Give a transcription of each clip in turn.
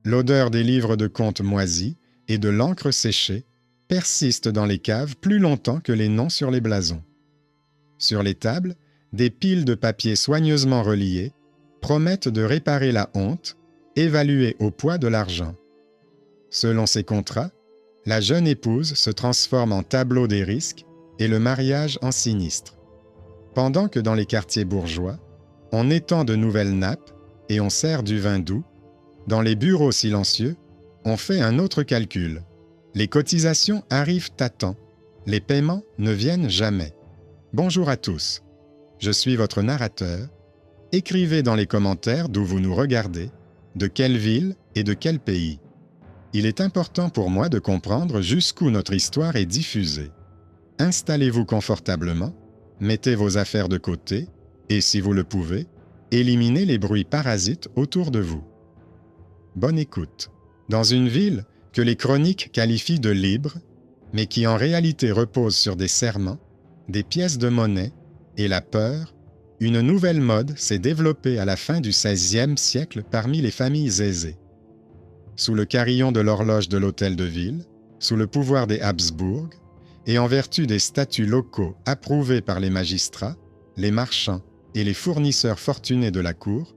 L'odeur des livres de comptes moisis et de l'encre séchée persiste dans les caves plus longtemps que les noms sur les blasons. Sur les tables, des piles de papier soigneusement reliés promettent de réparer la honte, évaluée au poids de l'argent. Selon ces contrats, la jeune épouse se transforme en tableau des risques et le mariage en sinistre. Pendant que dans les quartiers bourgeois, on étend de nouvelles nappes et on sert du vin doux, dans les bureaux silencieux, on fait un autre calcul. Les cotisations arrivent à temps, les paiements ne viennent jamais. Bonjour à tous, je suis votre narrateur. Écrivez dans les commentaires d'où vous nous regardez, de quelle ville et de quel pays. Il est important pour moi de comprendre jusqu'où notre histoire est diffusée. Installez-vous confortablement, mettez vos affaires de côté et, si vous le pouvez, éliminez les bruits parasites autour de vous. Bonne écoute. Dans une ville que les chroniques qualifient de libre, mais qui en réalité repose sur des serments, des pièces de monnaie et la peur, une nouvelle mode s'est développée à la fin du XVIe siècle parmi les familles aisées. Sous le carillon de l'horloge de l'hôtel de ville, sous le pouvoir des Habsbourg, et en vertu des statuts locaux approuvés par les magistrats, les marchands et les fournisseurs fortunés de la cour,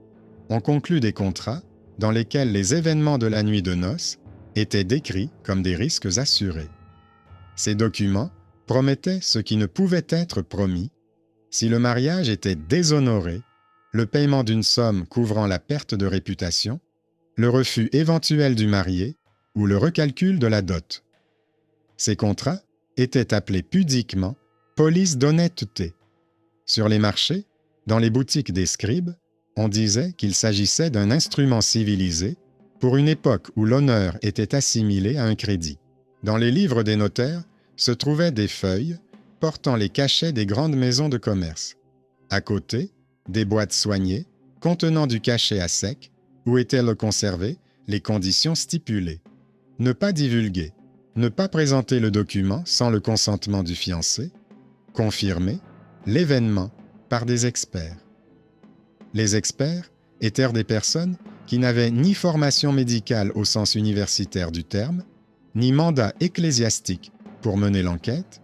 on conclut des contrats dans lesquels les événements de la nuit de noces étaient décrits comme des risques assurés. Ces documents promettaient ce qui ne pouvait être promis. Si le mariage était déshonoré, le paiement d'une somme couvrant la perte de réputation, le refus éventuel du marié ou le recalcul de la dot. Ces contrats étaient appelés pudiquement « polices d'honnêteté ». Sur les marchés, dans les boutiques des scribes, on disait qu'il s'agissait d'un instrument civilisé pour une époque où l'honneur était assimilé à un crédit. Dans les livres des notaires se trouvaient des feuilles portant les cachets des grandes maisons de commerce. À côté, des boîtes soignées contenant du cachet à sec où étaient conservées les conditions stipulées. Ne pas divulguer, ne pas présenter le document sans le consentement du fiancé, confirmer l'événement par des experts. Les experts étaient des personnes qui n'avaient ni formation médicale au sens universitaire du terme, ni mandat ecclésiastique pour mener l'enquête,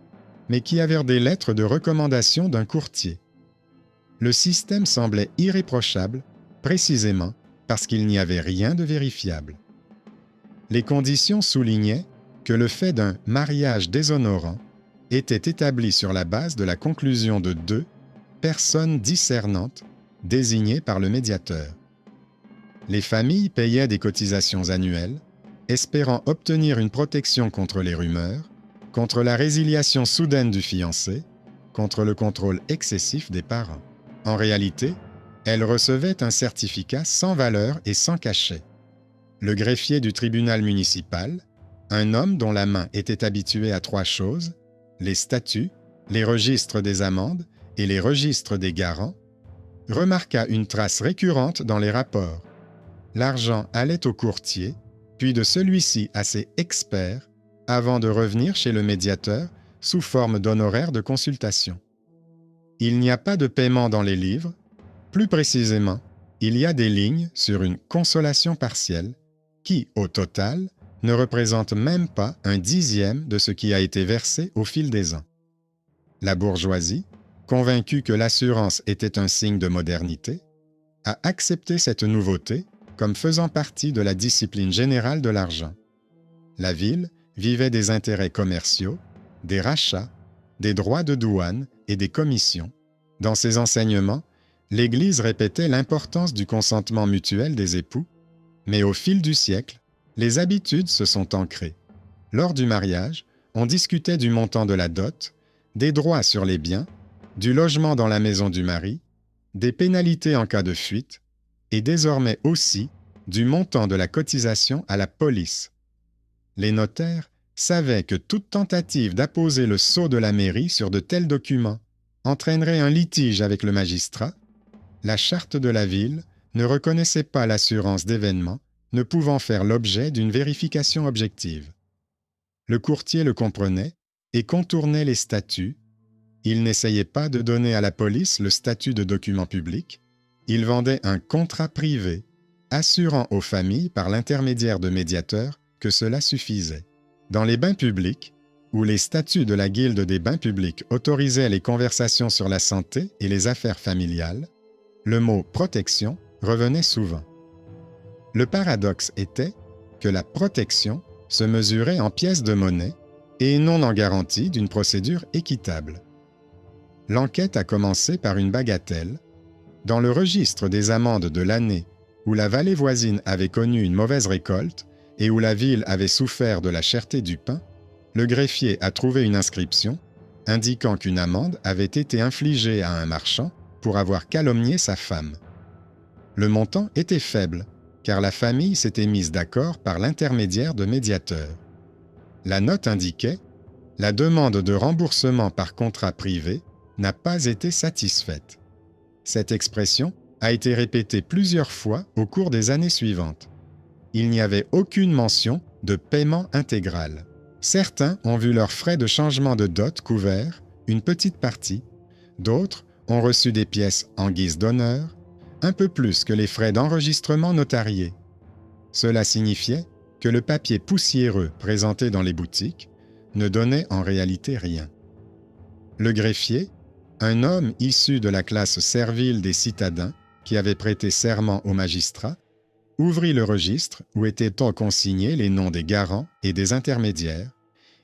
mais qui avaient des lettres de recommandation d'un courtier. Le système semblait irréprochable, précisément parce qu'il n'y avait rien de vérifiable. Les conditions soulignaient que le fait d'un mariage déshonorant était établi sur la base de la conclusion de deux personnes discernantes désignées par le médiateur. Les familles payaient des cotisations annuelles, espérant obtenir une protection contre les rumeurs, contre la résiliation soudaine du fiancé, contre le contrôle excessif des parents. En réalité, elles recevaient un certificat sans valeur et sans cachet. Le greffier du tribunal municipal, un homme dont la main était habituée à trois choses, les statuts, les registres des amendes et les registres des garants, remarqua une trace récurrente dans les rapports. L'argent allait au courtier, puis de celui-ci à ses experts, avant de revenir chez le médiateur sous forme d'honoraires de consultation. Il n'y a pas de paiement dans les livres. Plus précisément, il y a des lignes sur une consolation partielle qui, au total, ne représente même pas un dixième de ce qui a été versé au fil des ans. La bourgeoisie, convaincue que l'assurance était un signe de modernité, a accepté cette nouveauté comme faisant partie de la discipline générale de l'argent. La ville vivait des intérêts commerciaux, des rachats, des droits de douane et des commissions. Dans ses enseignements, l'Église répétait l'importance du consentement mutuel des époux, mais au fil du siècle, les habitudes se sont ancrées. Lors du mariage, on discutait du montant de la dot, des droits sur les biens, du logement dans la maison du mari, des pénalités en cas de fuite, et désormais aussi du montant de la cotisation à la police. Les notaires savaient que toute tentative d'apposer le sceau de la mairie sur de tels documents entraînerait un litige avec le magistrat. La charte de la ville ne reconnaissait pas l'assurance d'événements ne pouvant faire l'objet d'une vérification objective. Le courtier le comprenait et contournait les statuts. Il n'essayait pas de donner à la police le statut de document public. Il vendait un contrat privé assurant aux familles par l'intermédiaire de médiateurs que cela suffisait. Dans les bains publics, où les statuts de la Guilde des bains publics autorisaient les conversations sur la santé et les affaires familiales, le mot « protection » revenait souvent. Le paradoxe était que la protection se mesurait en pièces de monnaie et non en garantie d'une procédure équitable. L'enquête a commencé par une bagatelle. Dans le registre des amendes de l'année où la vallée voisine avait connu une mauvaise récolte et où la ville avait souffert de la cherté du pain, le greffier a trouvé une inscription indiquant qu'une amende avait été infligée à un marchand pour avoir calomnié sa femme. Le montant était faible, car la famille s'était mise d'accord par l'intermédiaire de médiateurs. La note indiquait « La demande de remboursement par contrat privé n'a pas été satisfaite ». Cette expression a été répétée plusieurs fois au cours des années suivantes. Il n'y avait aucune mention de paiement intégral. Certains ont vu leurs frais de changement de dot couverts, une petite partie. D'autres ont reçu des pièces en guise d'honneur, un peu plus que les frais d'enregistrement notariés. Cela signifiait que le papier poussiéreux présenté dans les boutiques ne donnait en réalité rien. Le greffier, un homme issu de la classe servile des citadins qui avait prêté serment au magistrat, ouvrit le registre où étaient consignés les noms des garants et des intermédiaires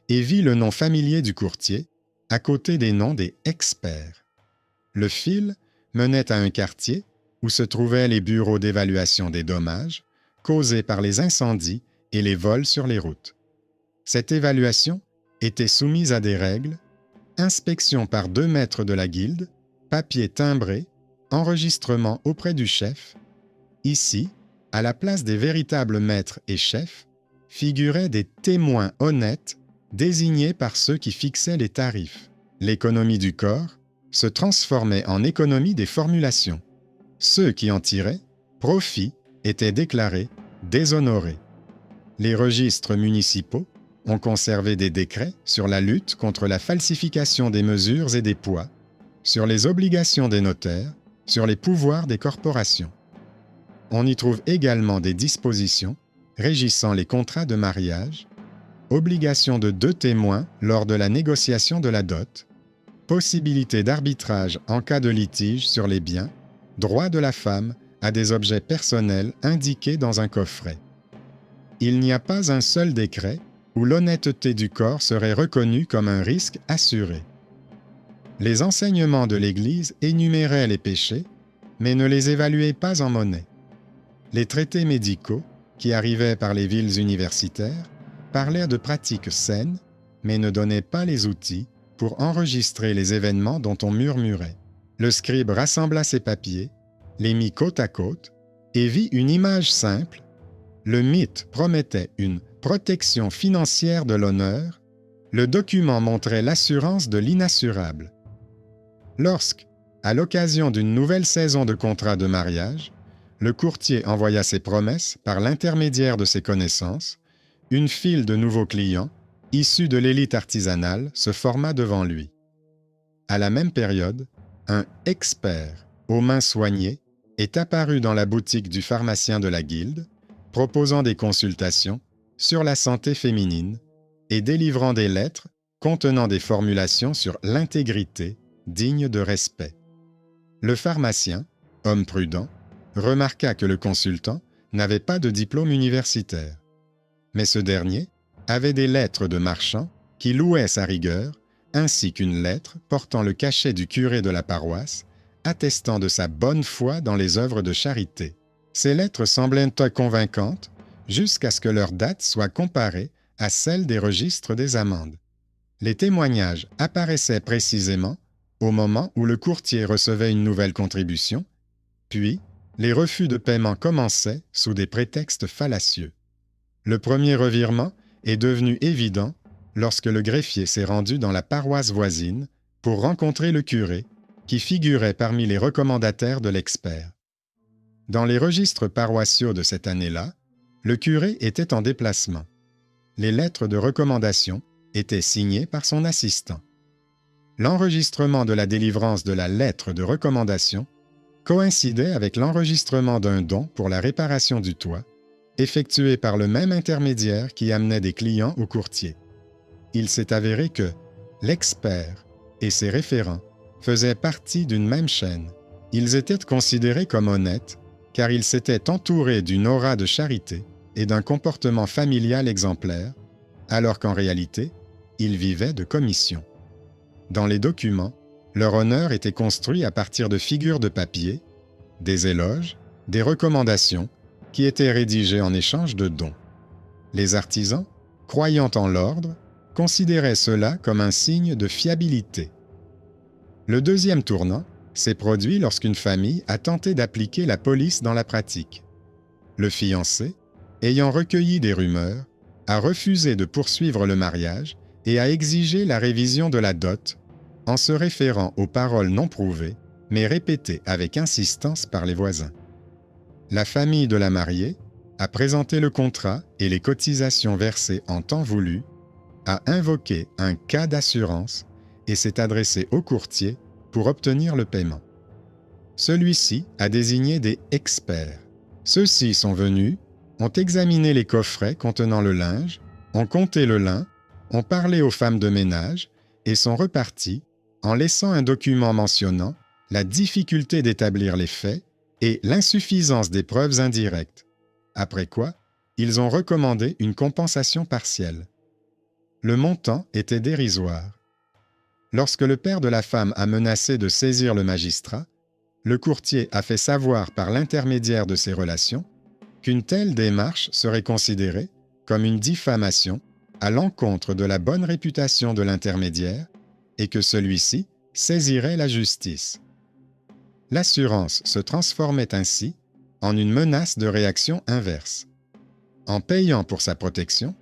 et vit le nom familier du courtier à côté des noms des experts. Le fil menait à un quartier où se trouvaient les bureaux d'évaluation des dommages causés par les incendies et les vols sur les routes. Cette évaluation était soumise à des règles: inspection par 2 maîtres de la guilde, papier timbré, enregistrement auprès du chef. Ici, à la place des véritables maîtres et chefs, figuraient des témoins honnêtes désignés par ceux qui fixaient les tarifs. L'économie du corps se transformait en économie des formulations. Ceux qui en tiraient profit étaient déclarés déshonorés. Les registres municipaux ont conservé des décrets sur la lutte contre la falsification des mesures et des poids, sur les obligations des notaires, sur les pouvoirs des corporations. On y trouve également des dispositions régissant les contrats de mariage, obligation de 2 témoins lors de la négociation de la dot, possibilité d'arbitrage en cas de litige sur les biens, droit de la femme à des objets personnels indiqués dans un coffret. Il n'y a pas un seul décret où l'honnêteté du corps serait reconnue comme un risque assuré. Les enseignements de l'Église énuméraient les péchés, mais ne les évaluaient pas en monnaie. Les traités médicaux, qui arrivaient par les villes universitaires, parlaient de pratiques saines, mais ne donnaient pas les outils pour enregistrer les événements dont on murmurait. Le scribe rassembla ses papiers, les mit côte à côte, et vit une image simple. Le mythe promettait une protection financière de l'honneur, le document montrait l'assurance de l'inassurable. Lorsque, à l'occasion d'une nouvelle saison de contrat de mariage, le courtier envoya ses promesses par l'intermédiaire de ses connaissances, une file de nouveaux clients, issus de l'élite artisanale, se forma devant lui. À la même période, un expert, aux mains soignées, est apparu dans la boutique du pharmacien de la Guilde, proposant des consultations sur la santé féminine et délivrant des lettres contenant des formulations sur l'intégrité digne de respect. Le pharmacien, homme prudent, remarqua que le consultant n'avait pas de diplôme universitaire. Mais ce dernier avait des lettres de marchand qui louaient sa rigueur, ainsi qu'une lettre portant le cachet du curé de la paroisse, attestant de sa bonne foi dans les œuvres de charité. Ces lettres semblaient convaincantes jusqu'à ce que leur date soit comparée à celle des registres des amendes. Les témoignages apparaissaient précisément au moment où le courtier recevait une nouvelle contribution, puis les refus de paiement commençaient sous des prétextes fallacieux. Le premier revirement est devenu évident lorsque le greffier s'est rendu dans la paroisse voisine pour rencontrer le curé, qui figurait parmi les recommandataires de l'expert. Dans les registres paroissiaux de cette année-là, le curé était en déplacement. Les lettres de recommandation étaient signées par son assistant. L'enregistrement de la délivrance de la lettre de recommandation coïncidait avec l'enregistrement d'un don pour la réparation du toit, effectué par le même intermédiaire qui amenait des clients au courtier. Il s'est avéré que l'expert et ses référents faisaient partie d'une même chaîne. Ils étaient considérés comme honnêtes car ils s'étaient entourés d'une aura de charité et d'un comportement familial exemplaire, alors qu'en réalité, ils vivaient de commissions. Dans les documents, leur honneur était construit à partir de figures de papier, des éloges, des recommandations qui étaient rédigées en échange de dons. Les artisans, croyant en l'ordre, considéraient cela comme un signe de fiabilité. Le deuxième tournant s'est produit lorsqu'une famille a tenté d'appliquer la police dans la pratique. Le fiancé, ayant recueilli des rumeurs, a refusé de poursuivre le mariage et a exigé la révision de la dot en se référant aux paroles non prouvées, mais répétées avec insistance par les voisins. La famille de la mariée a présenté le contrat et les cotisations versées en temps voulu, a invoqué un cas d'assurance et s'est adressé au courtier pour obtenir le paiement. Celui-ci a désigné des experts. Ceux-ci sont venus, ont examiné les coffrets contenant le linge, ont compté le lin, ont parlé aux femmes de ménage et sont repartis en laissant un document mentionnant la difficulté d'établir les faits et l'insuffisance des preuves indirectes, après quoi ils ont recommandé une compensation partielle. Le montant était dérisoire. Lorsque le père de la femme a menacé de saisir le magistrat, le courtier a fait savoir par l'intermédiaire de ses relations qu'une telle démarche serait considérée comme une diffamation à l'encontre de la bonne réputation de l'intermédiaire et que celui-ci saisirait la justice. L'assurance se transformait ainsi en une menace de réaction inverse. En payant pour sa protection,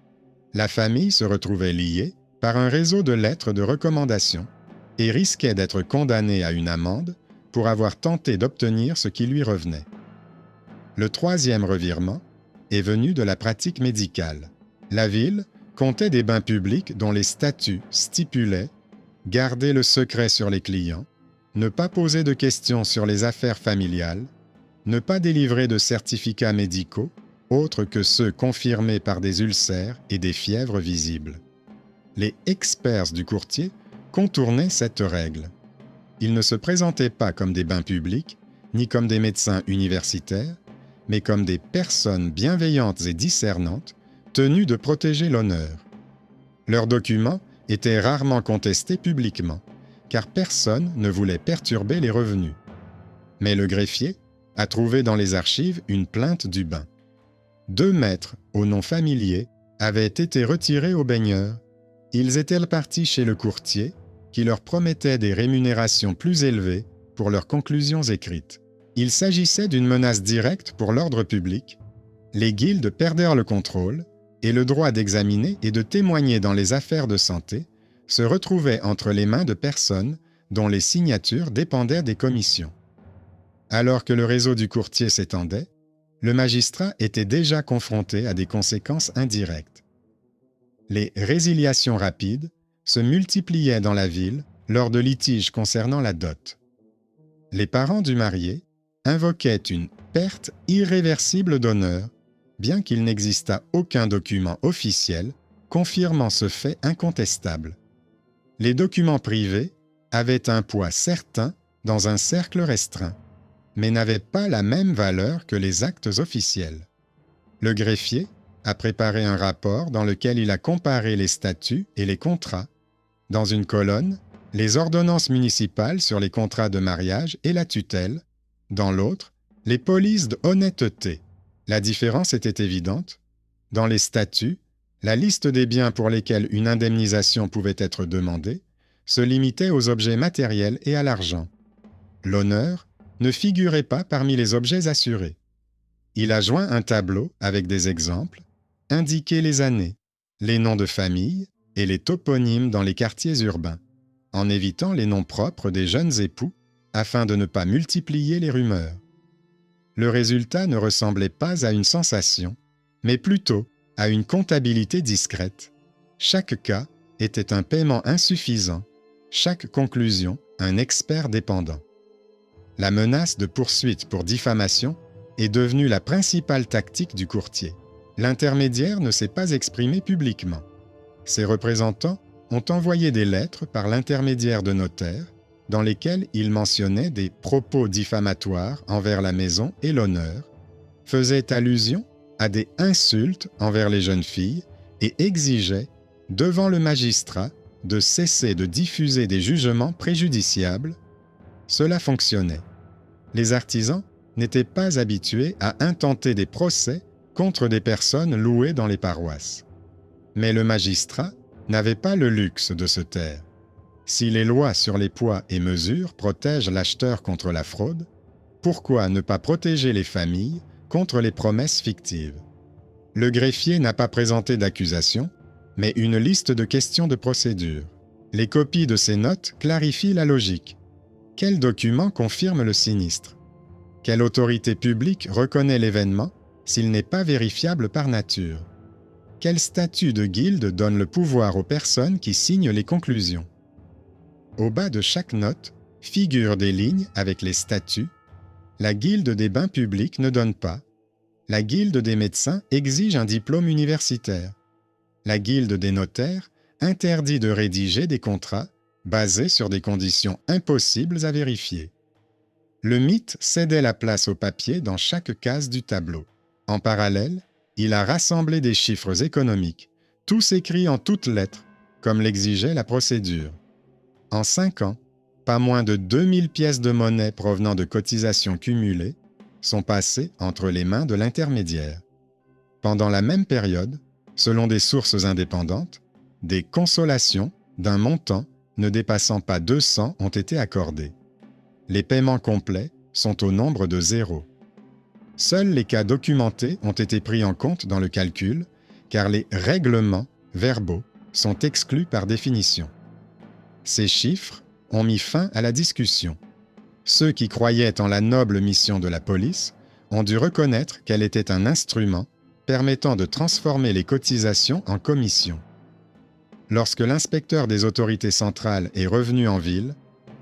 la famille se retrouvait liée par un réseau de lettres de recommandation et risquait d'être condamnée à une amende pour avoir tenté d'obtenir ce qui lui revenait. Le troisième revirement est venu de la pratique médicale. La ville comptait des bains publics dont les statuts stipulaient garder le secret sur les clients, ne pas poser de questions sur les affaires familiales, ne pas délivrer de certificats médicaux autres que ceux confirmés par des ulcères et des fièvres visibles. Les experts du courtier contournaient cette règle. Ils ne se présentaient pas comme des bains publics, ni comme des médecins universitaires, mais comme des personnes bienveillantes et discernantes, tenues de protéger l'honneur. Leurs documents étaient rarement contestés publiquement, car personne ne voulait perturber les revenus. Mais le greffier a trouvé dans les archives une plainte du bain. 2 maîtres, au nom familier, avaient été retirés aux baigneurs. Ils étaient partis chez le courtier, qui leur promettait des rémunérations plus élevées pour leurs conclusions écrites. Il s'agissait d'une menace directe pour l'ordre public. Les guildes perdèrent le contrôle et le droit d'examiner et de témoigner dans les affaires de santé se retrouvait entre les mains de personnes dont les signatures dépendaient des commissions. Alors que le réseau du courtier s'étendait, le magistrat était déjà confronté à des conséquences indirectes. Les résiliations rapides se multipliaient dans la ville lors de litiges concernant la dot. Les parents du marié invoquaient une perte irréversible d'honneur, bien qu'il n'existât aucun document officiel confirmant ce fait incontestable. Les documents privés avaient un poids certain dans un cercle restreint, mais n'avaient pas la même valeur que les actes officiels. Le greffier a préparé un rapport dans lequel il a comparé les statuts et les contrats. Dans une colonne, les ordonnances municipales sur les contrats de mariage et la tutelle. Dans l'autre, les polices d'honnêteté. La différence était évidente. Dans les statuts, la liste des biens pour lesquels une indemnisation pouvait être demandée se limitait aux objets matériels et à l'argent. L'honneur ne figurait pas parmi les objets assurés. Il a joint un tableau avec des exemples, indiqué les années, les noms de famille et les toponymes dans les quartiers urbains, en évitant les noms propres des jeunes époux afin de ne pas multiplier les rumeurs. Le résultat ne ressemblait pas à une sensation, mais plutôt à une comptabilité discrète. Chaque cas était un paiement insuffisant, chaque conclusion un expert dépendant. La menace de poursuite pour diffamation est devenue la principale tactique du courtier. L'intermédiaire ne s'est pas exprimé publiquement. Ses représentants ont envoyé des lettres par l'intermédiaire de notaires dans lesquelles ils mentionnaient des propos diffamatoires envers la maison et l'honneur, faisaient allusion à des insultes envers les jeunes filles et exigeaient, devant le magistrat, de cesser de diffuser des jugements préjudiciables. Cela fonctionnait. Les artisans n'étaient pas habitués à intenter des procès contre des personnes louées dans les paroisses. Mais le magistrat n'avait pas le luxe de se taire. Si les lois sur les poids et mesures protègent l'acheteur contre la fraude, pourquoi ne pas protéger les familles contre les promesses fictives? Le greffier n'a pas présenté d'accusation, mais une liste de questions de procédure. Les copies de ces notes clarifient la logique. Quel document confirme le sinistre? Quelle autorité publique reconnaît l'événement s'il n'est pas vérifiable par nature? Quel statut de guilde donne le pouvoir aux personnes qui signent les conclusions? Au bas de chaque note figurent des lignes avec les statuts. La guilde des bains publics ne donne pas. La guilde des médecins exige un diplôme universitaire. La guilde des notaires interdit de rédiger des contrats basés sur des conditions impossibles à vérifier. Le mythe cédait la place au papier dans chaque case du tableau. En parallèle, il a rassemblé des chiffres économiques, tous écrits en toutes lettres, comme l'exigeait la procédure. En 5 ans, pas moins de 2000 pièces de monnaie provenant de cotisations cumulées sont passées entre les mains de l'intermédiaire. Pendant la même période, selon des sources indépendantes, des consolations d'un montant ne dépassant pas 200 ont été accordées. Les paiements complets sont au nombre de 0. Seuls les cas documentés ont été pris en compte dans le calcul, car les règlements verbaux sont exclus par définition. Ces chiffres ont mis fin à la discussion. Ceux qui croyaient en la noble mission de la police ont dû reconnaître qu'elle était un instrument permettant de transformer les cotisations en commissions. Lorsque l'inspecteur des autorités centrales est revenu en ville,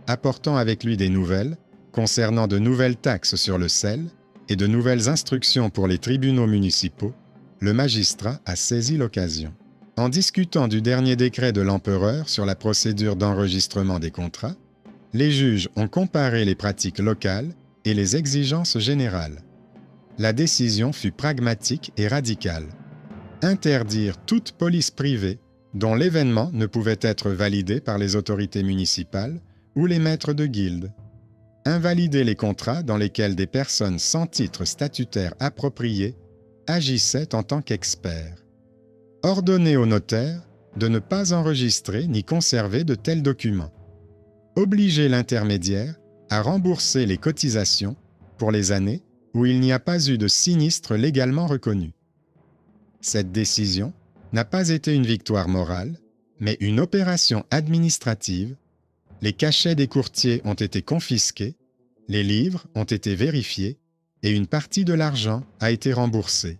apportant avec lui des nouvelles concernant de nouvelles taxes sur le sel et de nouvelles instructions pour les tribunaux municipaux, le magistrat a saisi l'occasion. En discutant du dernier décret de l'empereur sur la procédure d'enregistrement des contrats, les juges ont comparé les pratiques locales et les exigences générales. La décision fut pragmatique et radicale. Interdire toute police privée dont l'événement ne pouvait être validé par les autorités municipales ou les maîtres de guilde. Invalider les contrats dans lesquels des personnes sans titre statutaire approprié agissaient en tant qu'experts. Ordonner aux notaires de ne pas enregistrer ni conserver de tels documents. Obliger l'intermédiaire à rembourser les cotisations pour les années où il n'y a pas eu de sinistre légalement reconnu. Cette décision n'a pas été une victoire morale, mais une opération administrative. Les cachets des courtiers ont été confisqués, les livres ont été vérifiés et une partie de l'argent a été remboursée.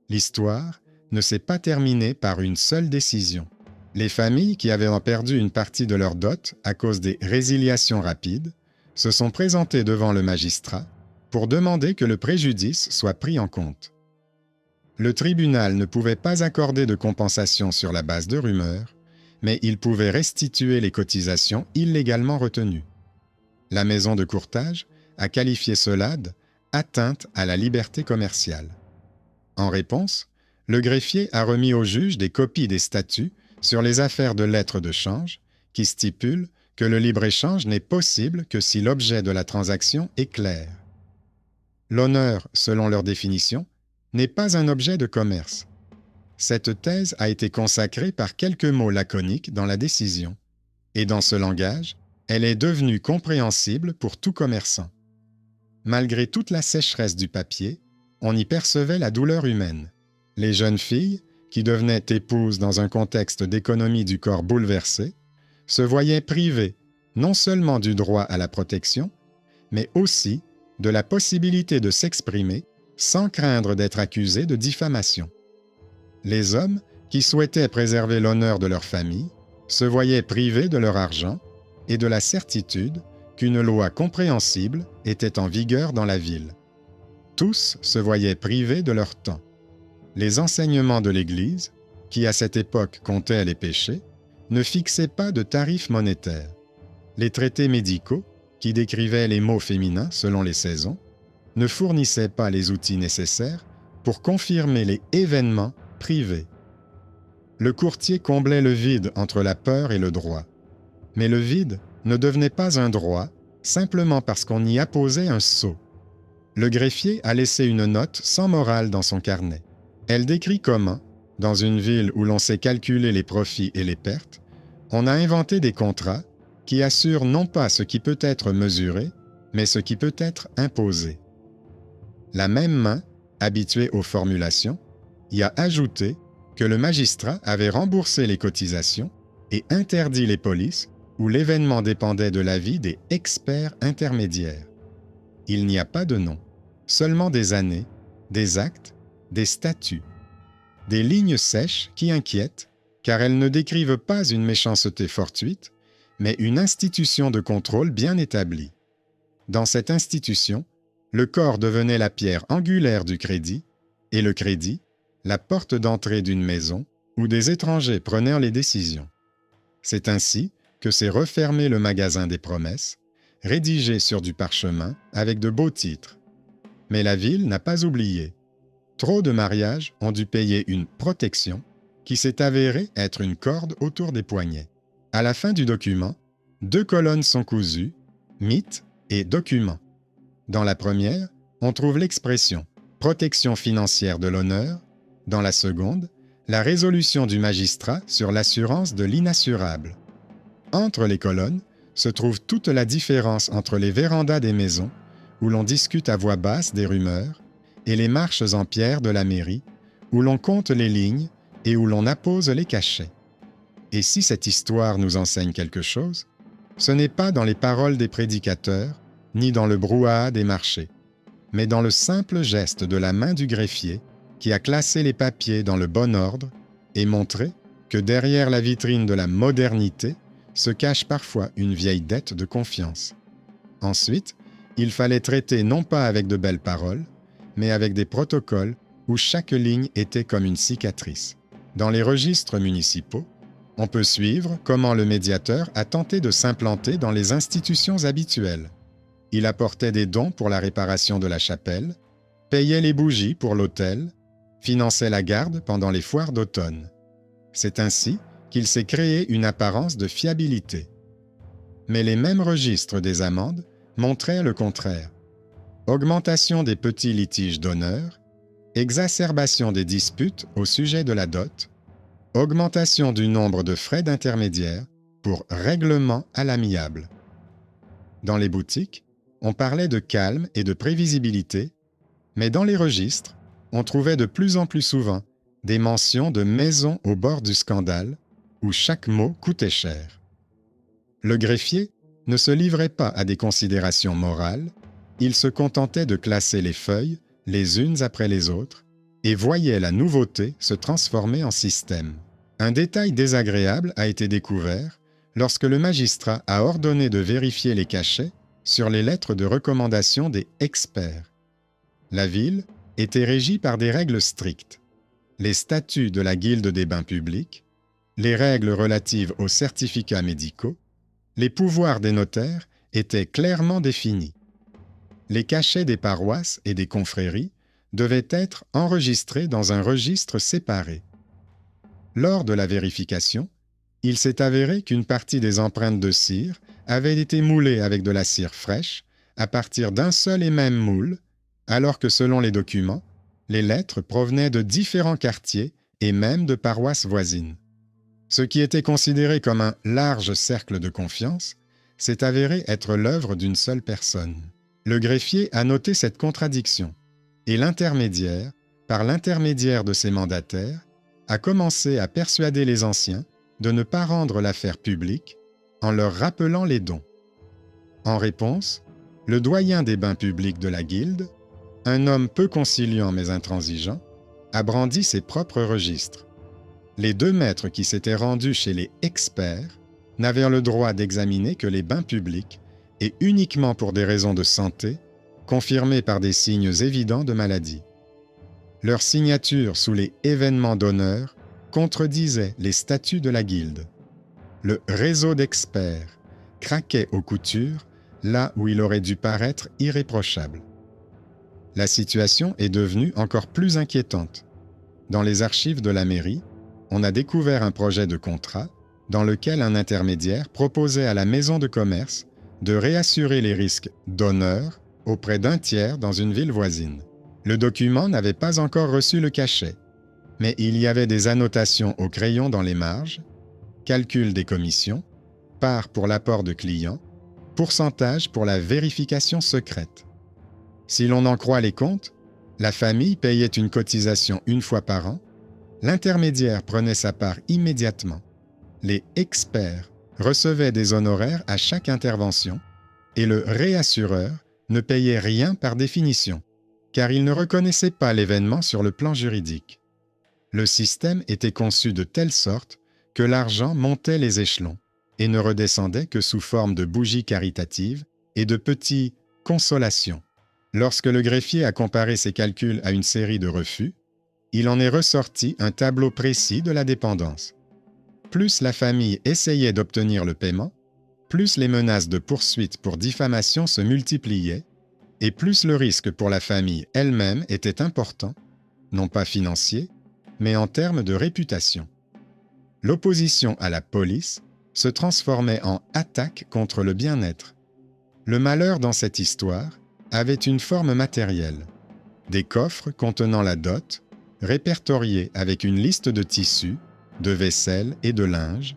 L'histoire ne s'est pas terminée par une seule décision. Les familles qui avaient perdu une partie de leur dot à cause des résiliations rapides se sont présentées devant le magistrat pour demander que le préjudice soit pris en compte. Le tribunal ne pouvait pas accorder de compensation sur la base de rumeurs, mais il pouvait restituer les cotisations illégalement retenues. La maison de courtage a qualifié cela d'atteinte à la liberté commerciale. En réponse, le greffier a remis au juge des copies des statuts sur les affaires de lettres de change qui stipulent que le libre-échange n'est possible que si l'objet de la transaction est clair. L'honneur, selon leur définition, n'est pas un objet de commerce. Cette thèse a été consacrée par quelques mots laconiques dans la décision, et dans ce langage, elle est devenue compréhensible pour tout commerçant. Malgré toute la sécheresse du papier, on y percevait la douleur humaine. Les jeunes filles, qui devenaient épouses dans un contexte d'économie du corps bouleversé, se voyaient privées non seulement du droit à la protection, mais aussi de la possibilité de s'exprimer sans craindre d'être accusés de diffamation. Les hommes, qui souhaitaient préserver l'honneur de leur famille, se voyaient privés de leur argent et de la certitude qu'une loi compréhensible était en vigueur dans la ville. Tous se voyaient privés de leur temps. Les enseignements de l'Église, qui à cette époque comptaient les péchés, ne fixaient pas de tarifs monétaires. Les traités médicaux, qui décrivaient les maux féminins selon les saisons, ne fournissaient pas les outils nécessaires pour confirmer les événements privés. Le courtier comblait le vide entre la peur et le droit. Mais le vide ne devenait pas un droit simplement parce qu'on y apposait un sceau. Le greffier a laissé une note sans morale dans son carnet. Elle décrit comment, dans une ville où l'on sait calculer les profits et les pertes, on a inventé des contrats qui assurent non pas ce qui peut être mesuré, mais ce qui peut être imposé. La même main, habituée aux formulations, y a ajouté que le magistrat avait remboursé les cotisations et interdit les polices où l'événement dépendait de l'avis des experts intermédiaires. Il n'y a pas de nom, seulement des années, des actes, des statuts. Des lignes sèches qui inquiètent, car elles ne décrivent pas une méchanceté fortuite, mais une institution de contrôle bien établie. Dans cette institution, le corps devenait la pierre angulaire du crédit, et le crédit, la porte d'entrée d'une maison où des étrangers prenaient les décisions. C'est ainsi que s'est refermé le magasin des promesses, rédigé sur du parchemin avec de beaux titres. Mais la ville n'a pas oublié. Trop de mariages ont dû payer une protection qui s'est avérée être une corde autour des poignets. À la fin du document, 2 colonnes sont cousues, mythe et document. Dans la première, on trouve l'expression « protection financière de l'honneur », dans la seconde, la résolution du magistrat sur l'assurance de l'inassurable. Entre les colonnes se trouve toute la différence entre les vérandas des maisons, où l'on discute à voix basse des rumeurs, et les marches en pierre de la mairie, où l'on compte les lignes et où l'on appose les cachets. Et si cette histoire nous enseigne quelque chose, ce n'est pas dans les paroles des prédicateurs, ni dans le brouhaha des marchés, mais dans le simple geste de la main du greffier qui a classé les papiers dans le bon ordre et montré que derrière la vitrine de la modernité se cache parfois une vieille dette de confiance. Ensuite, il fallait traiter non pas avec de belles paroles, mais avec des protocoles où chaque ligne était comme une cicatrice. Dans les registres municipaux, on peut suivre comment le médiateur a tenté de s'implanter dans les institutions habituelles. Il apportait des dons pour la réparation de la chapelle, payait les bougies pour l'autel, finançait la garde pendant les foires d'automne. C'est ainsi qu'il s'est créé une apparence de fiabilité. Mais les mêmes registres des amendes montraient le contraire. Augmentation des petits litiges d'honneur, exacerbation des disputes au sujet de la dot, augmentation du nombre de frais d'intermédiaire pour règlement à l'amiable. Dans les boutiques, on parlait de calme et de prévisibilité, mais dans les registres, on trouvait de plus en plus souvent des mentions de maisons au bord du scandale, où chaque mot coûtait cher. Le greffier ne se livrait pas à des considérations morales, il se contentait de classer les feuilles les unes après les autres et voyait la nouveauté se transformer en système. Un détail désagréable a été découvert lorsque le magistrat a ordonné de vérifier les cachets sur les lettres de recommandation des experts. La ville était régie par des règles strictes. Les statuts de la Guilde des bains publics, les règles relatives aux certificats médicaux, les pouvoirs des notaires étaient clairement définis. Les cachets des paroisses et des confréries devaient être enregistrés dans un registre séparé. Lors de la vérification, il s'est avéré qu'une partie des empreintes de cire avait été moulée avec de la cire fraîche à partir d'un seul et même moule, alors que selon les documents, les lettres provenaient de différents quartiers et même de paroisses voisines. Ce qui était considéré comme un large cercle de confiance s'est avéré être l'œuvre d'une seule personne. Le greffier a noté cette contradiction, et l'intermédiaire, par l'intermédiaire de ses mandataires, a commencé à persuader les anciens de ne pas rendre l'affaire publique en leur rappelant les dons. En réponse, le doyen des bains publics de la Guilde, un homme peu conciliant mais intransigeant, a brandi ses propres registres. Les 2 maîtres qui s'étaient rendus chez les experts n'avaient le droit d'examiner que les bains publics et uniquement pour des raisons de santé, confirmées par des signes évidents de maladie. Leur signature sous les événements d'honneur contredisait les statuts de la Guilde. Le réseau d'experts craquait aux coutures là où il aurait dû paraître irréprochable. La situation est devenue encore plus inquiétante. Dans les archives de la mairie, on a découvert un projet de contrat dans lequel un intermédiaire proposait à la maison de commerce de réassurer les risques d'honneur auprès d'un tiers dans une ville voisine. Le document n'avait pas encore reçu le cachet, mais il y avait des annotations au crayon dans les marges, calcul des commissions, part pour l'apport de clients, pourcentage pour la vérification secrète. Si l'on en croit les comptes, la famille payait une cotisation une fois par an, l'intermédiaire prenait sa part immédiatement, les experts recevaient des honoraires à chaque intervention et le réassureur ne payait rien par définition, car il ne reconnaissait pas l'événement sur le plan juridique. Le système était conçu de telle sorte que l'argent montait les échelons et ne redescendait que sous forme de bougies caritatives et de petits « consolations ». Lorsque le greffier a comparé ses calculs à une série de refus, il en est ressorti un tableau précis de la dépendance. Plus la famille essayait d'obtenir le paiement, plus les menaces de poursuite pour diffamation se multipliaient, et plus le risque pour la famille elle-même était important, non pas financier, mais en termes de réputation. L'opposition à la police se transformait en attaque contre le bien-être. Le malheur dans cette histoire avait une forme matérielle. Des coffres contenant la dot, répertoriés avec une liste de tissus, de vaisselle et de linge,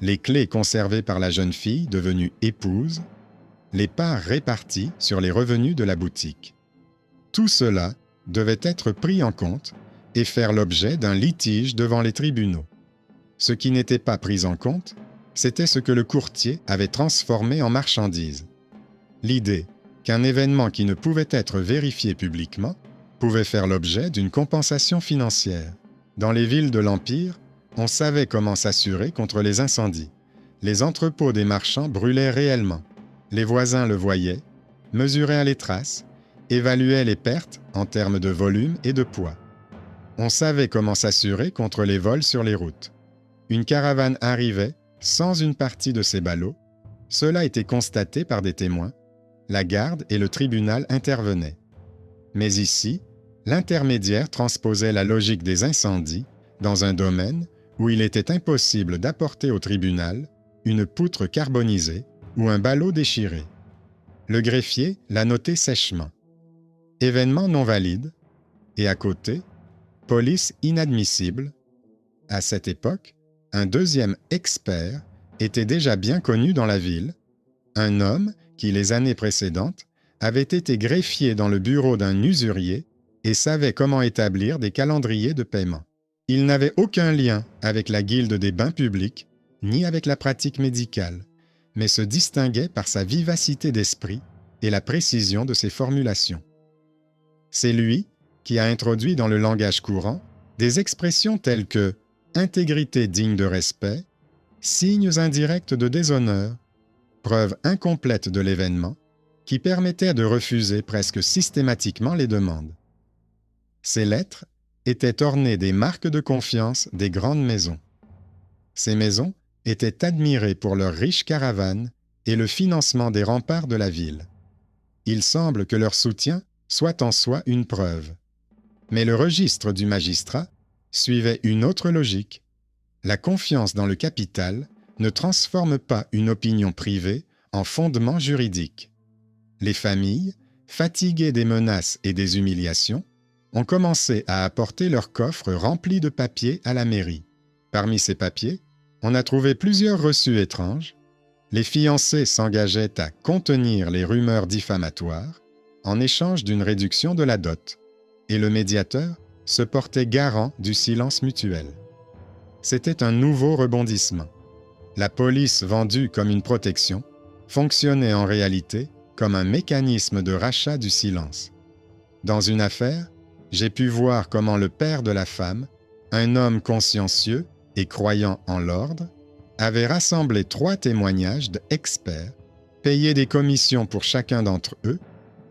les clés conservées par la jeune fille devenue épouse, les parts réparties sur les revenus de la boutique. Tout cela devait être pris en compte et faire l'objet d'un litige devant les tribunaux. Ce qui n'était pas pris en compte, c'était ce que le courtier avait transformé en marchandise. L'idée qu'un événement qui ne pouvait être vérifié publiquement pouvait faire l'objet d'une compensation financière. Dans les villes de l'Empire, on savait comment s'assurer contre les incendies. Les entrepôts des marchands brûlaient réellement. Les voisins le voyaient, mesuraient les traces, évaluaient les pertes en termes de volume et de poids. On savait comment s'assurer contre les vols sur les routes. Une caravane arrivait sans une partie de ses ballots. Cela était constaté par des témoins. La garde et le tribunal intervenaient. Mais ici, l'intermédiaire transposait la logique des incendies dans un domaine où il était impossible d'apporter au tribunal une poutre carbonisée ou un ballot déchiré. Le greffier l'a noté sèchement. Événement non valide, et à côté, police inadmissible. À cette époque, un deuxième expert était déjà bien connu dans la ville, un homme qui, les années précédentes, avait été greffier dans le bureau d'un usurier et savait comment établir des calendriers de paiement. Il n'avait aucun lien avec la guilde des bains publics, ni avec la pratique médicale, mais se distinguait par sa vivacité d'esprit et la précision de ses formulations. C'est lui qui a introduit dans le langage courant des expressions telles que « intégrité digne de respect »,« signes indirects de déshonneur », preuve incomplète de l'événement, qui permettait de refuser presque systématiquement les demandes. Ces lettres étaient ornées des marques de confiance des grandes maisons. Ces maisons étaient admirées pour leurs riches caravanes et le financement des remparts de la ville. Il semble que leur soutien soit en soi une preuve. Mais le registre du magistrat suivait une autre logique. La confiance dans le capital ne transforme pas une opinion privée en fondement juridique. Les familles, fatiguées des menaces et des humiliations, ont commencé à apporter leurs coffres remplis de papiers à la mairie. Parmi ces papiers, on a trouvé plusieurs reçus étranges. Les fiancés s'engageaient à contenir les rumeurs diffamatoires en échange d'une réduction de la dot, et le médiateur se portait garant du silence mutuel. C'était un nouveau rebondissement. La police vendue comme une protection fonctionnait en réalité comme un mécanisme de rachat du silence. Dans une affaire, j'ai pu voir comment le père de la femme, un homme consciencieux et croyant en l'ordre, avait rassemblé 3 témoignages d'experts payé des commissions pour chacun d'entre eux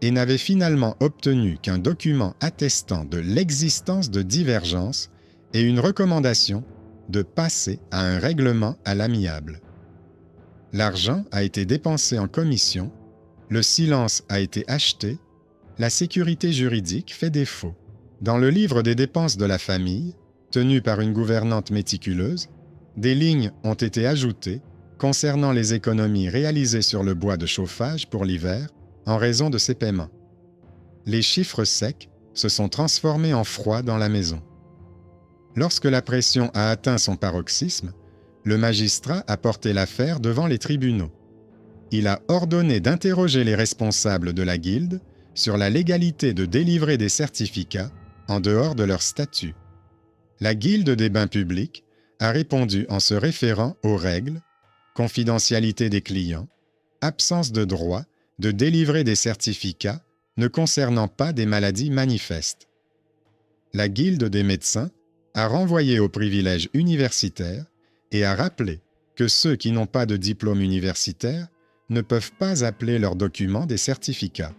et n'avait finalement obtenu qu'un document attestant de l'existence de divergences et une recommandation de passer à un règlement à l'amiable. L'argent a été dépensé en commission, le silence a été acheté, la sécurité juridique fait défaut. Dans le livre des dépenses de la famille, tenu par une gouvernante méticuleuse, des lignes ont été ajoutées concernant les économies réalisées sur le bois de chauffage pour l'hiver en raison de ces paiements. Les chiffres secs se sont transformés en froid dans la maison. Lorsque la pression a atteint son paroxysme, le magistrat a porté l'affaire devant les tribunaux. Il a ordonné d'interroger les responsables de la guilde sur la légalité de délivrer des certificats en dehors de leur statut. La guilde des bains publics a répondu en se référant aux règles, confidentialité des clients, absence de droit de délivrer des certificats ne concernant pas des maladies manifestes. La guilde des médecins a renvoyé aux privilèges universitaires et a rappelé que ceux qui n'ont pas de diplôme universitaire ne peuvent pas appeler leurs documents des certificats.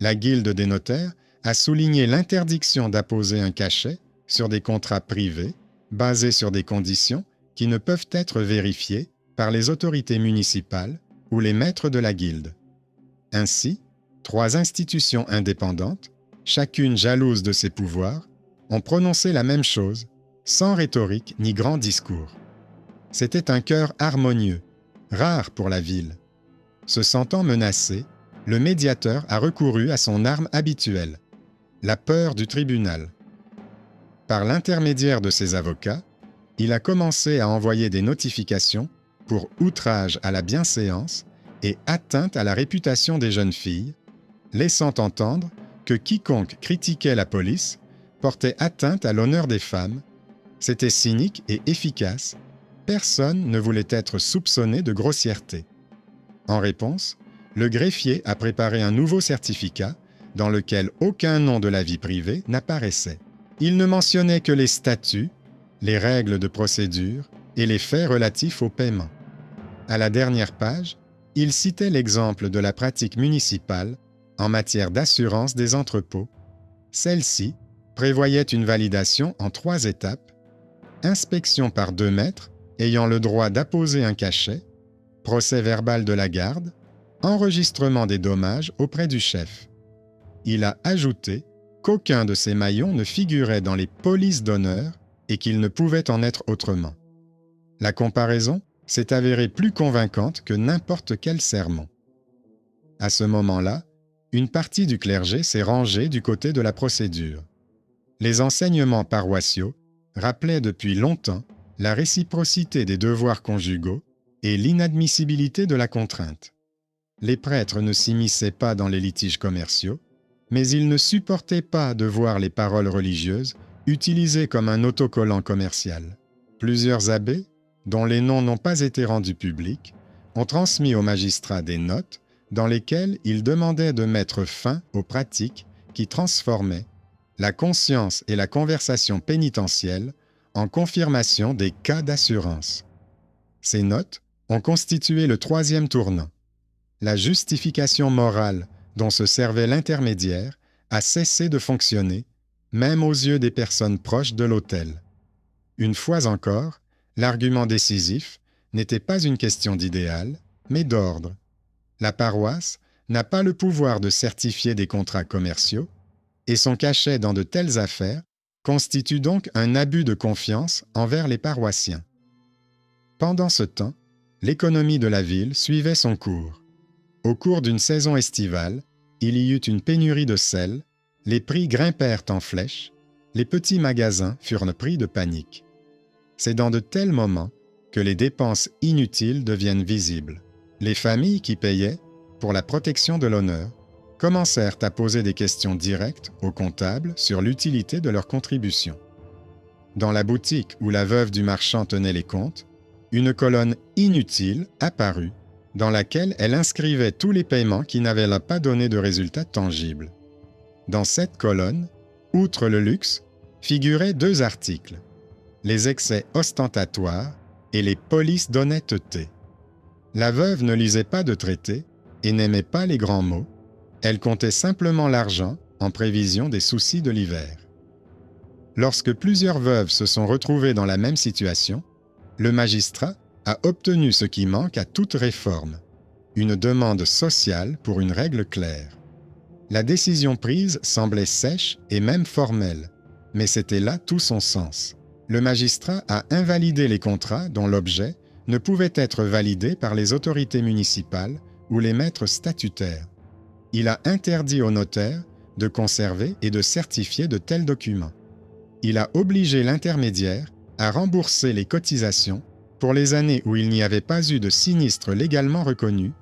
La guilde des notaires a souligné l'interdiction d'apposer un cachet sur des contrats privés basés sur des conditions qui ne peuvent être vérifiées par les autorités municipales ou les maîtres de la guilde. Ainsi, 3 institutions indépendantes, chacune jalouse de ses pouvoirs, ont prononcé la même chose, sans rhétorique ni grand discours. C'était un chœur harmonieux, rare pour la ville. Se sentant menacé, le médiateur a recouru à son arme habituelle, la peur du tribunal. Par l'intermédiaire de ses avocats, il a commencé à envoyer des notifications pour outrage à la bienséance et atteinte à la réputation des jeunes filles, laissant entendre que quiconque critiquait la police portait atteinte à l'honneur des femmes. C'était cynique et efficace. Personne ne voulait être soupçonné de grossièreté. En réponse, le greffier a préparé un nouveau certificat dans lequel aucun nom de la vie privée n'apparaissait. Il ne mentionnait que les statuts, les règles de procédure et les faits relatifs au paiement. À la dernière page, il citait l'exemple de la pratique municipale en matière d'assurance des entrepôts. Celle-ci prévoyait une validation en 3 étapes: inspection par 2 maîtres ayant le droit d'apposer un cachet, procès verbal de la garde, enregistrement des dommages auprès du chef. Il a ajouté qu'aucun de ces maillons ne figurait dans les polices d'honneur et qu'il ne pouvait en être autrement. La comparaison s'est avérée plus convaincante que n'importe quel sermon. À ce moment-là, une partie du clergé s'est rangée du côté de la procédure. Les enseignements paroissiaux rappelaient depuis longtemps la réciprocité des devoirs conjugaux et l'inadmissibilité de la contrainte. Les prêtres ne s'immisçaient pas dans les litiges commerciaux, mais ils ne supportaient pas de voir les paroles religieuses utilisées comme un autocollant commercial. Plusieurs abbés, dont les noms n'ont pas été rendus publics, ont transmis aux magistrats des notes dans lesquelles ils demandaient de mettre fin aux pratiques qui transformaient la conscience et la conversation pénitentielle en confirmation des cas d'assurance. Ces notes ont constitué le 3e tournant. La justification morale dont se servait l'intermédiaire a cessé de fonctionner, même aux yeux des personnes proches de l'autel. Une fois encore, l'argument décisif n'était pas une question d'idéal, mais d'ordre. La paroisse n'a pas le pouvoir de certifier des contrats commerciaux, et son cachet dans de telles affaires constitue donc un abus de confiance envers les paroissiens. Pendant ce temps, l'économie de la ville suivait son cours. Au cours d'une saison estivale, il y eut une pénurie de sel, les prix grimpèrent en flèche, les petits magasins furent pris de panique. C'est dans de tels moments que les dépenses inutiles deviennent visibles. Les familles qui payaient, pour la protection de l'honneur, commencèrent à poser des questions directes au comptable sur l'utilité de leurs contributions. Dans la boutique où la veuve du marchand tenait les comptes, une colonne inutile apparut, dans laquelle elle inscrivait tous les paiements qui n'avaient pas donné de résultats tangibles. Dans cette colonne, outre le luxe, figuraient 2 articles: les excès ostentatoires et les polices d'honnêteté. La veuve ne lisait pas de traité et n'aimait pas les grands mots, elle comptait simplement l'argent en prévision des soucis de l'hiver. Lorsque plusieurs veuves se sont retrouvées dans la même situation, le magistrat a obtenu ce qui manque à toute réforme, une demande sociale pour une règle claire. La décision prise semblait sèche et même formelle, mais c'était là tout son sens. Le magistrat a invalidé les contrats dont l'objet ne pouvait être validé par les autorités municipales ou les maîtres statutaires. Il a interdit aux notaires de conserver et de certifier de tels documents. Il a obligé l'intermédiaire à rembourser les cotisations pour les années où il n'y avait pas eu de sinistre légalement reconnu.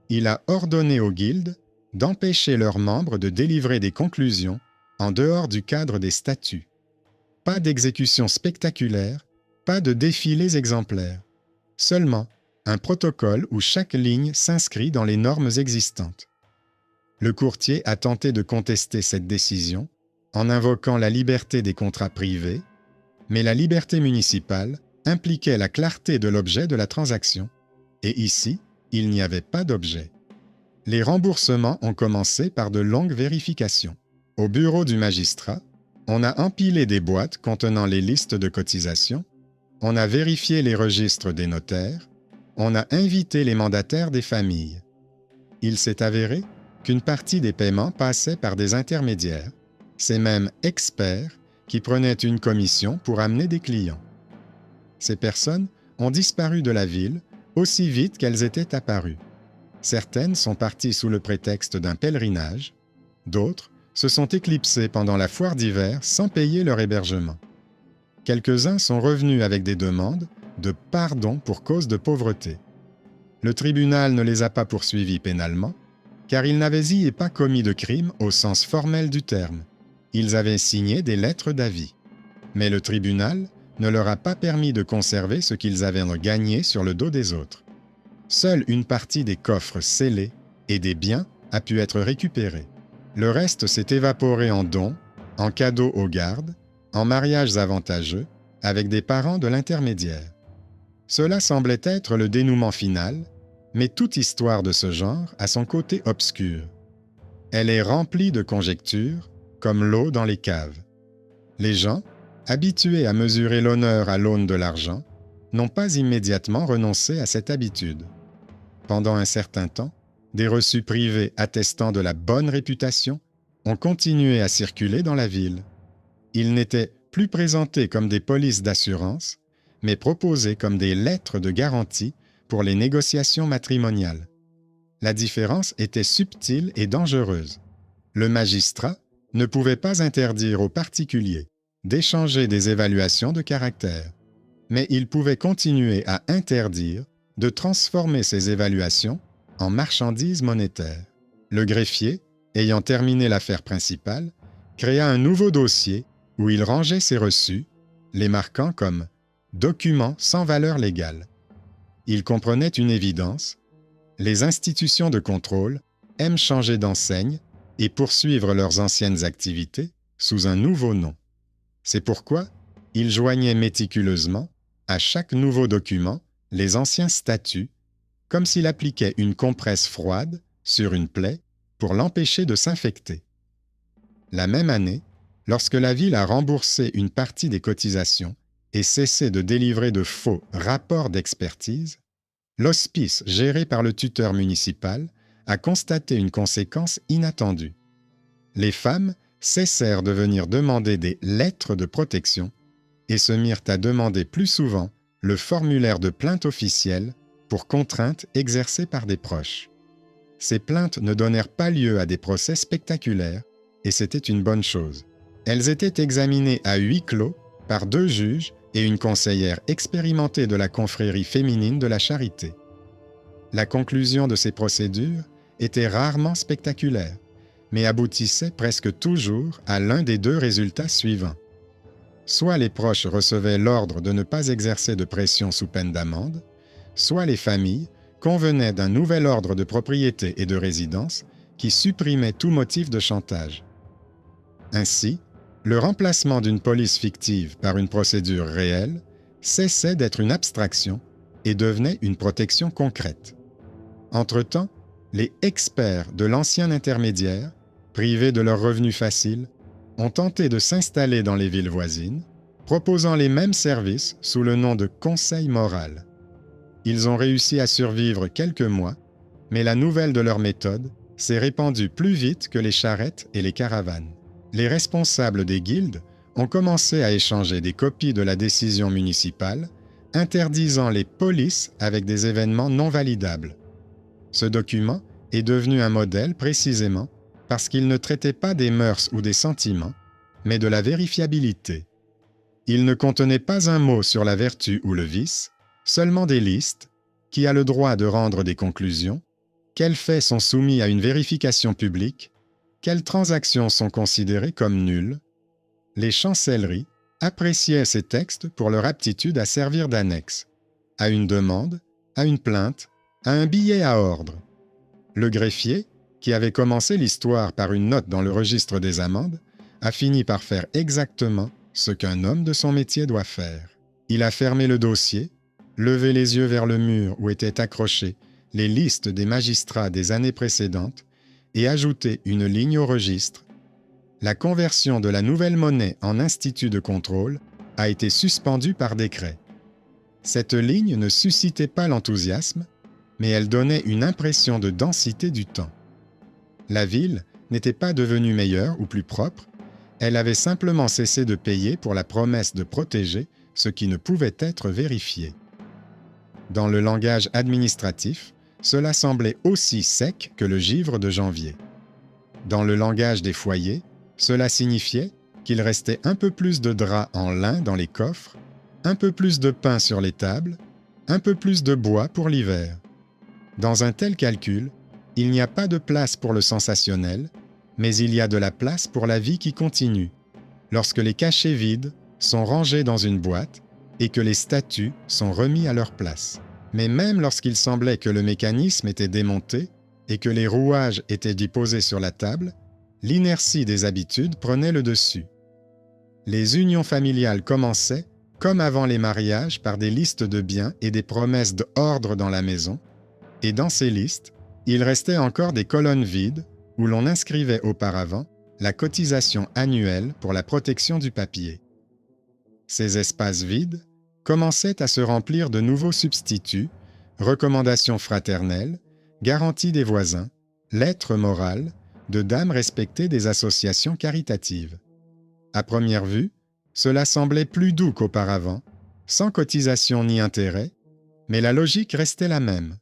Il a ordonné aux guildes d'empêcher leurs membres de délivrer des conclusions en dehors du cadre des statuts. Pas d'exécution spectaculaire, pas de défilés exemplaires. Seulement un protocole où chaque ligne s'inscrit dans les normes existantes. Le courtier a tenté de contester cette décision en invoquant la liberté des contrats privés, mais la liberté municipale impliquait la clarté de l'objet de la transaction, et ici, il n'y avait pas d'objet. Les remboursements ont commencé par de longues vérifications. Au bureau du magistrat, on a empilé des boîtes contenant les listes de cotisations, on a vérifié les registres des notaires, on a invité les mandataires des familles. Il s'est avéré qu'une partie des paiements passait par des intermédiaires, ces mêmes experts qui prenaient une commission pour amener des clients. Ces personnes ont disparu de la ville aussi vite qu'elles étaient apparues. Certaines sont parties sous le prétexte d'un pèlerinage, d'autres se sont éclipsées pendant la foire d'hiver sans payer leur hébergement. Quelques-uns sont revenus avec des demandes de pardon pour cause de pauvreté. Le tribunal ne les a pas poursuivis pénalement, car ils n'avaient pas commis de crime au sens formel du terme. Ils avaient signé des lettres d'avis. Mais le tribunal ne leur a pas permis de conserver ce qu'ils avaient gagné sur le dos des autres. Seule une partie des coffres scellés et des biens a pu être récupérée. Le reste s'est évaporé en dons, en cadeaux aux gardes, en mariages avantageux, avec des parents de l'intermédiaire. Cela semblait être le dénouement final, mais toute histoire de ce genre a son côté obscur. Elle est remplie de conjectures, comme l'eau dans les caves. Les gens, habitués à mesurer l'honneur à l'aune de l'argent, n'ont pas immédiatement renoncé à cette habitude. Pendant un certain temps, des reçus privés attestant de la bonne réputation ont continué à circuler dans la ville. Ils n'étaient plus présentés comme des polices d'assurance, mais proposés comme des lettres de garantie pour les négociations matrimoniales. La différence était subtile et dangereuse. Le magistrat ne pouvait pas interdire aux particuliers d'échanger des évaluations de caractère, mais il pouvait continuer à interdire de transformer ces évaluations en marchandises monétaires. Le greffier, ayant terminé l'affaire principale, créa un nouveau dossier où il rangeait ses reçus, les marquant comme « documents sans valeur légale ». Il comprenait une évidence: les institutions de contrôle aiment changer d'enseigne et poursuivre leurs anciennes activités sous un nouveau nom. C'est pourquoi il joignait méticuleusement à chaque nouveau document les anciens statuts, comme s'il appliquait une compresse froide sur une plaie pour l'empêcher de s'infecter. La même année, lorsque la ville a remboursé une partie des cotisations et cessé de délivrer de faux rapports d'expertise, l'hospice géré par le tuteur municipal a constaté une conséquence inattendue. Les femmes cessèrent de venir demander des lettres de protection et se mirent à demander plus souvent le formulaire de plainte officielle pour contrainte exercée par des proches. Ces plaintes ne donnèrent pas lieu à des procès spectaculaires, et c'était une bonne chose. Elles étaient examinées à huis clos par 2 juges et une conseillère expérimentée de la confrérie féminine de la Charité. La conclusion de ces procédures était rarement spectaculaire, mais aboutissait presque toujours à l'un des 2 résultats suivants. Soit les proches recevaient l'ordre de ne pas exercer de pression sous peine d'amende, soit les familles convenaient d'un nouvel ordre de propriété et de résidence qui supprimait tout motif de chantage. Ainsi, le remplacement d'une police fictive par une procédure réelle cessait d'être une abstraction et devenait une protection concrète. Entre-temps, Les experts de l'ancien intermédiaire, privés de leurs revenus faciles, ont tenté de s'installer dans les villes voisines, proposant les mêmes services sous le nom de conseil moral. Ils ont réussi à survivre quelques mois, mais la nouvelle de leur méthode s'est répandue plus vite que les charrettes et les caravanes. Les responsables des guildes ont commencé à échanger des copies de la décision municipale interdisant les polices avec des événements non validables. Ce document est devenu un modèle précisément parce qu'il ne traitait pas des mœurs ou des sentiments, mais de la vérifiabilité. Il ne contenait pas un mot sur la vertu ou le vice, seulement des listes, qui a le droit de rendre des conclusions, quels faits sont soumis à une vérification publique, quelles transactions sont considérées comme nulles. Les chancelleries appréciaient ces textes pour leur aptitude à servir d'annexe, à une demande, à une plainte, à un billet à ordre. Le greffier, qui avait commencé l'histoire par une note dans le registre des amendes, a fini par faire exactement ce qu'un homme de son métier doit faire. Il a fermé le dossier, levé les yeux vers le mur où étaient accrochées les listes des magistrats des années précédentes et ajouté une ligne au registre. La conversion de la nouvelle monnaie en institut de contrôle a été suspendue par décret. Cette ligne ne suscitait pas l'enthousiasme, mais elle donnait une impression de densité du temps. La ville n'était pas devenue meilleure ou plus propre, elle avait simplement cessé de payer pour la promesse de protéger ce qui ne pouvait être vérifié. Dans le langage administratif, cela semblait aussi sec que le givre de janvier. Dans le langage des foyers, cela signifiait qu'il restait un peu plus de draps en lin dans les coffres, un peu plus de pain sur les tables, un peu plus de bois pour l'hiver. Dans un tel calcul, il n'y a pas de place pour le sensationnel, mais il y a de la place pour la vie qui continue, lorsque les cachets vides sont rangés dans une boîte et que les statuts sont remis à leur place. Mais même lorsqu'il semblait que le mécanisme était démonté et que les rouages étaient déposés sur la table, l'inertie des habitudes prenait le dessus. Les unions familiales commençaient, comme avant les mariages, par des listes de biens et des promesses d'ordre dans la maison, et dans ces listes, il restait encore des colonnes vides où l'on inscrivait auparavant la cotisation annuelle pour la protection du papier. Ces espaces vides commençaient à se remplir de nouveaux substituts, recommandations fraternelles, garanties des voisins, lettres morales, de dames respectées des associations caritatives. À première vue, cela semblait plus doux qu'auparavant, sans cotisation ni intérêt, mais la logique restait la même.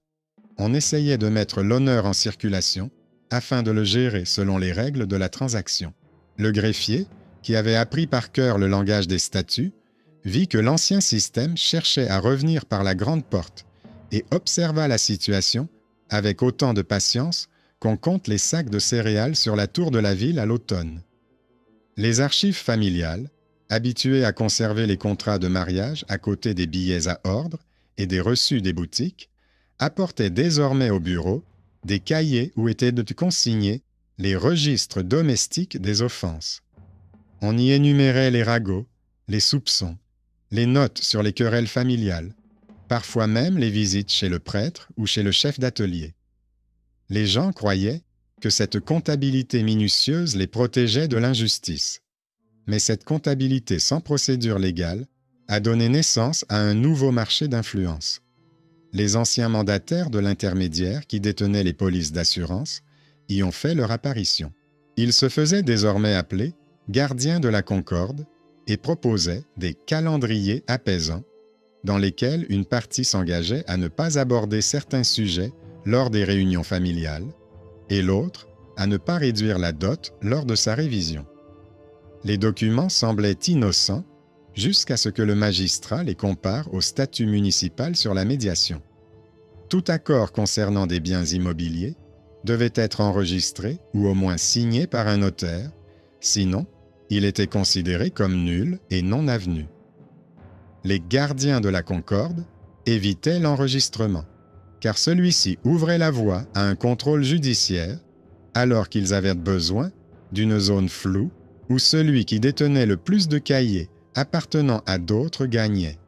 On essayait de mettre l'honneur en circulation afin de le gérer selon les règles de la transaction. Le greffier, qui avait appris par cœur le langage des statuts, vit que l'ancien système cherchait à revenir par la grande porte et observa la situation avec autant de patience qu'on compte les sacs de céréales sur la tour de la ville à l'automne. Les archives familiales, habituées à conserver les contrats de mariage à côté des billets à ordre et des reçus des boutiques, apportaient désormais au bureau des cahiers où étaient consignés les registres domestiques des offenses. On y énumérait les ragots, les soupçons, les notes sur les querelles familiales, parfois même les visites chez le prêtre ou chez le chef d'atelier. Les gens croyaient que cette comptabilité minutieuse les protégeait de l'injustice. Mais cette comptabilité sans procédure légale a donné naissance à un nouveau marché d'influence. Les anciens mandataires de l'intermédiaire qui détenaient les polices d'assurance y ont fait leur apparition. Ils se faisaient désormais appeler gardiens de la concorde et proposaient des calendriers apaisants dans lesquels une partie s'engageait à ne pas aborder certains sujets lors des réunions familiales et l'autre à ne pas réduire la dot lors de sa révision. Les documents semblaient innocents jusqu'à ce que le magistrat les compare au statut municipal sur la médiation. Tout accord concernant des biens immobiliers devait être enregistré ou au moins signé par un notaire, sinon il était considéré comme nul et non avenu. Les gardiens de la concorde évitaient l'enregistrement, car celui-ci ouvrait la voie à un contrôle judiciaire alors qu'ils avaient besoin d'une zone floue où celui qui détenait le plus de cahiers appartenant à d'autres gagnait.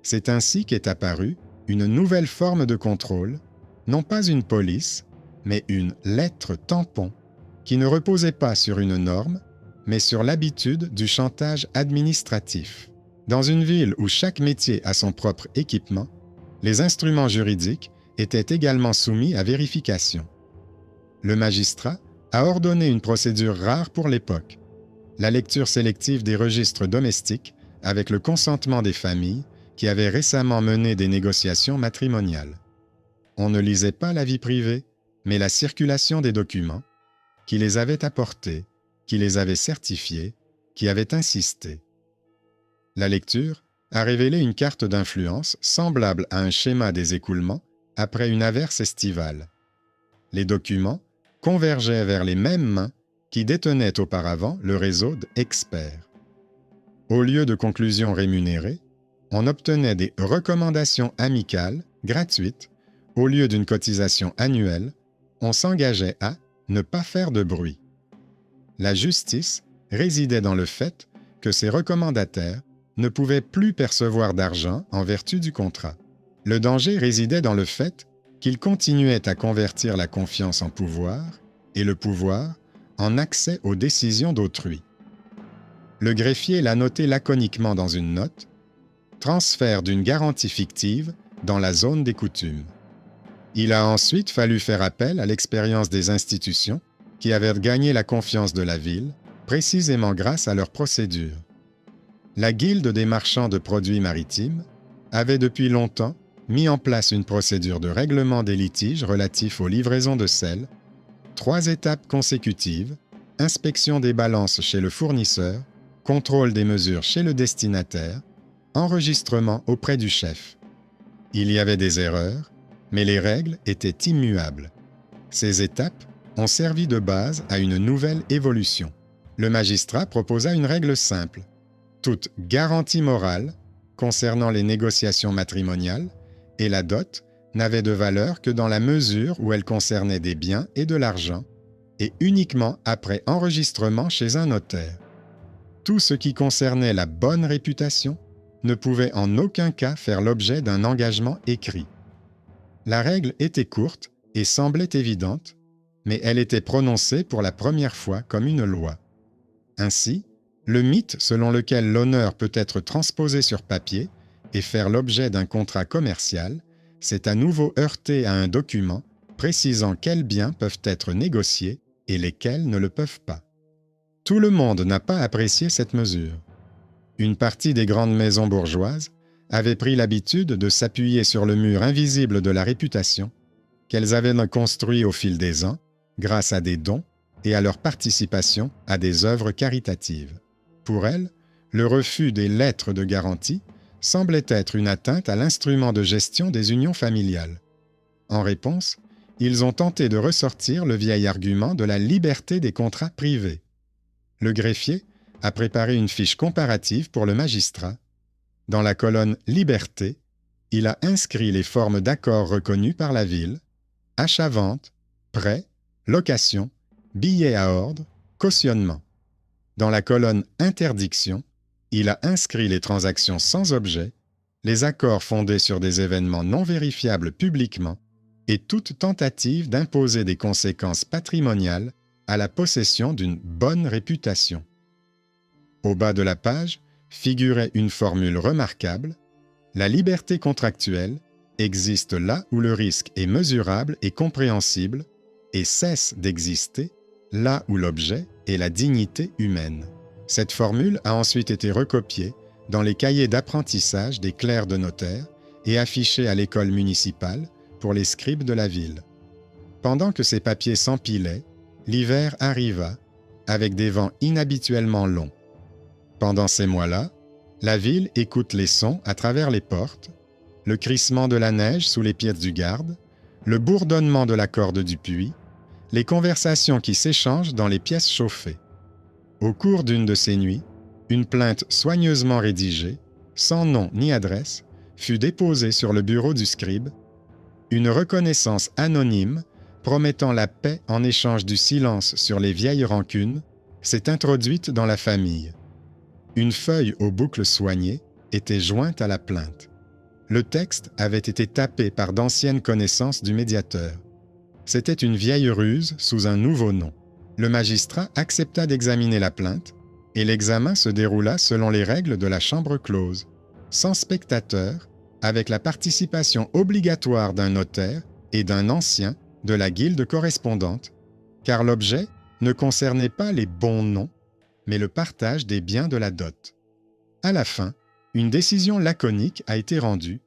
C'est ainsi qu'est apparue une nouvelle forme de contrôle, non pas une police, mais une lettre tampon qui ne reposait pas sur une norme, mais sur l'habitude du chantage administratif. Dans une ville où chaque métier a son propre équipement, les instruments juridiques étaient également soumis à vérification. Le magistrat a ordonné une procédure rare pour l'époque, la lecture sélective des registres domestiques avec le consentement des familles qui avaient récemment mené des négociations matrimoniales. On ne lisait pas la vie privée, mais la circulation des documents, qui les avaient apportés, qui les avaient certifiés, qui avaient insisté. La lecture a révélé une carte d'influence semblable à un schéma des écoulements après une averse estivale. Les documents convergeaient vers les mêmes mains qui détenaient auparavant le réseau d'experts. Au lieu de conclusions rémunérées, on obtenait des recommandations amicales, gratuites. Au lieu d'une cotisation annuelle, on s'engageait à ne pas faire de bruit. La justice résidait dans le fait que ces recommandataires ne pouvaient plus percevoir d'argent en vertu du contrat. Le danger résidait dans le fait qu'ils continuaient à convertir la confiance en pouvoir et le pouvoir en accès aux décisions d'autrui. Le greffier l'a noté laconiquement dans une note « Transfert d'une garantie fictive dans la zone des coutumes ». Il a ensuite fallu faire appel à l'expérience des institutions qui avaient gagné la confiance de la ville, précisément grâce à leurs procédures. La Guilde des marchands de produits maritimes avait depuis longtemps mis en place une procédure de règlement des litiges relatifs aux livraisons de sel, 3 étapes consécutives, inspection des balances chez le fournisseur, contrôle des mesures chez le destinataire, enregistrement auprès du chef. Il y avait des erreurs, mais les règles étaient immuables. Ces étapes ont servi de base à une nouvelle évolution. Le magistrat proposa une règle simple. Toute garantie morale concernant les négociations matrimoniales et la dot n'avait de valeur que dans la mesure où elle concernait des biens et de l'argent, et uniquement après enregistrement chez un notaire. Tout ce qui concernait la bonne réputation ne pouvait en aucun cas faire l'objet d'un engagement écrit. La règle était courte et semblait évidente, mais elle était prononcée pour la première fois comme une loi. Ainsi, le mythe selon lequel l'honneur peut être transposé sur papier et faire l'objet d'un contrat commercial s'est à nouveau heurté à un document précisant quels biens peuvent être négociés et lesquels ne le peuvent pas. Tout le monde n'a pas apprécié cette mesure. Une partie des grandes maisons bourgeoises avait pris l'habitude de s'appuyer sur le mur invisible de la réputation qu'elles avaient construit au fil des ans grâce à des dons et à leur participation à des œuvres caritatives. Pour elles, le refus des lettres de garantie semblait être une atteinte à l'instrument de gestion des unions familiales. En réponse, ils ont tenté de ressortir le vieil argument de la liberté des contrats privés. Le greffier a préparé une fiche comparative pour le magistrat. Dans la colonne « Liberté », il a inscrit les formes d'accords reconnus par la ville, achat-vente, prêt, location, billet à ordre, cautionnement. Dans la colonne « Interdiction », il a inscrit les transactions sans objet, les accords fondés sur des événements non vérifiables publiquement et toute tentative d'imposer des conséquences patrimoniales à la possession d'une bonne réputation. Au bas de la page figurait une formule remarquable : la liberté contractuelle existe là où le risque est mesurable et compréhensible et cesse d'exister là où l'objet est la dignité humaine. Cette formule a ensuite été recopiée dans les cahiers d'apprentissage des clercs de notaire et affichée à l'école municipale pour les scribes de la ville. Pendant que ces papiers s'empilaient, l'hiver arriva avec des vents inhabituellement longs. Pendant ces mois-là, la ville écoute les sons à travers les portes, le crissement de la neige sous les pieds du garde, le bourdonnement de la corde du puits, les conversations qui s'échangent dans les pièces chauffées. Au cours d'une de ces nuits, une plainte soigneusement rédigée, sans nom ni adresse, fut déposée sur le bureau du scribe. Une reconnaissance anonyme, promettant la paix en échange du silence sur les vieilles rancunes, s'est introduite dans la famille. Une feuille aux boucles soignées était jointe à la plainte. Le texte avait été tapé par d'anciennes connaissances du médiateur. C'était une vieille ruse sous un nouveau nom. Le magistrat accepta d'examiner la plainte, et l'examen se déroula selon les règles de la chambre close, sans spectateurs, avec la participation obligatoire d'un notaire et d'un ancien de la guilde correspondante, car l'objet ne concernait pas les bons noms, mais le partage des biens de la dot. À la fin, une décision laconique a été rendue.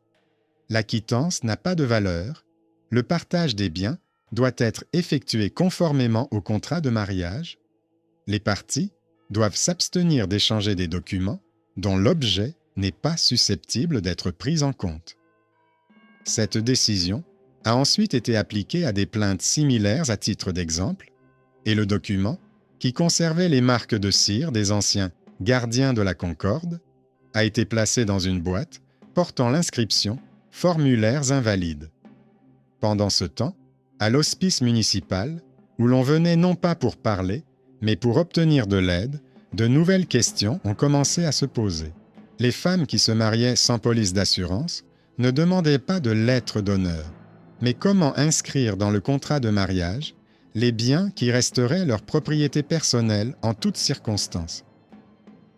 La quittance n'a pas de valeur, le partage des biens doit être effectué conformément au contrat de mariage, les parties doivent s'abstenir d'échanger des documents dont l'objet n'est pas susceptible d'être pris en compte. Cette décision a ensuite été appliquée à des plaintes similaires à titre d'exemple, et le document, qui conservait les marques de cire des anciens gardiens de la Concorde, a été placé dans une boîte portant l'inscription « Formulaires invalides ». Pendant ce temps, à l'hospice municipal, où l'on venait non pas pour parler, mais pour obtenir de l'aide, de nouvelles questions ont commencé à se poser. Les femmes qui se mariaient sans police d'assurance ne demandaient pas de lettre d'honneur, mais comment inscrire dans le contrat de mariage les biens qui resteraient leur propriété personnelle en toutes circonstances.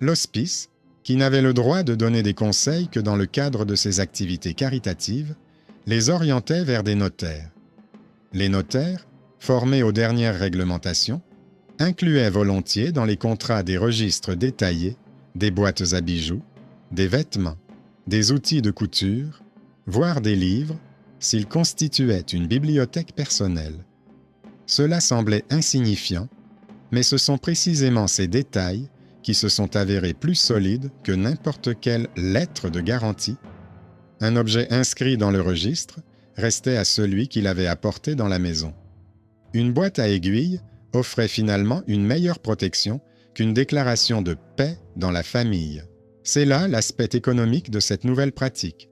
L'hospice, qui n'avait le droit de donner des conseils que dans le cadre de ses activités caritatives, les orientait vers des notaires. Les notaires, formés aux dernières réglementations, incluaient volontiers dans les contrats des registres détaillés, des boîtes à bijoux, des vêtements, des outils de couture, voire des livres, s'ils constituaient une bibliothèque personnelle. Cela semblait insignifiant, mais ce sont précisément ces détails qui se sont avérés plus solides que n'importe quelle lettre de garantie. Un objet inscrit dans le registre restait à celui qui l'avait apporté dans la maison. Une boîte à aiguilles offrait finalement une meilleure protection qu'une déclaration de paix dans la famille. C'est là l'aspect économique de cette nouvelle pratique.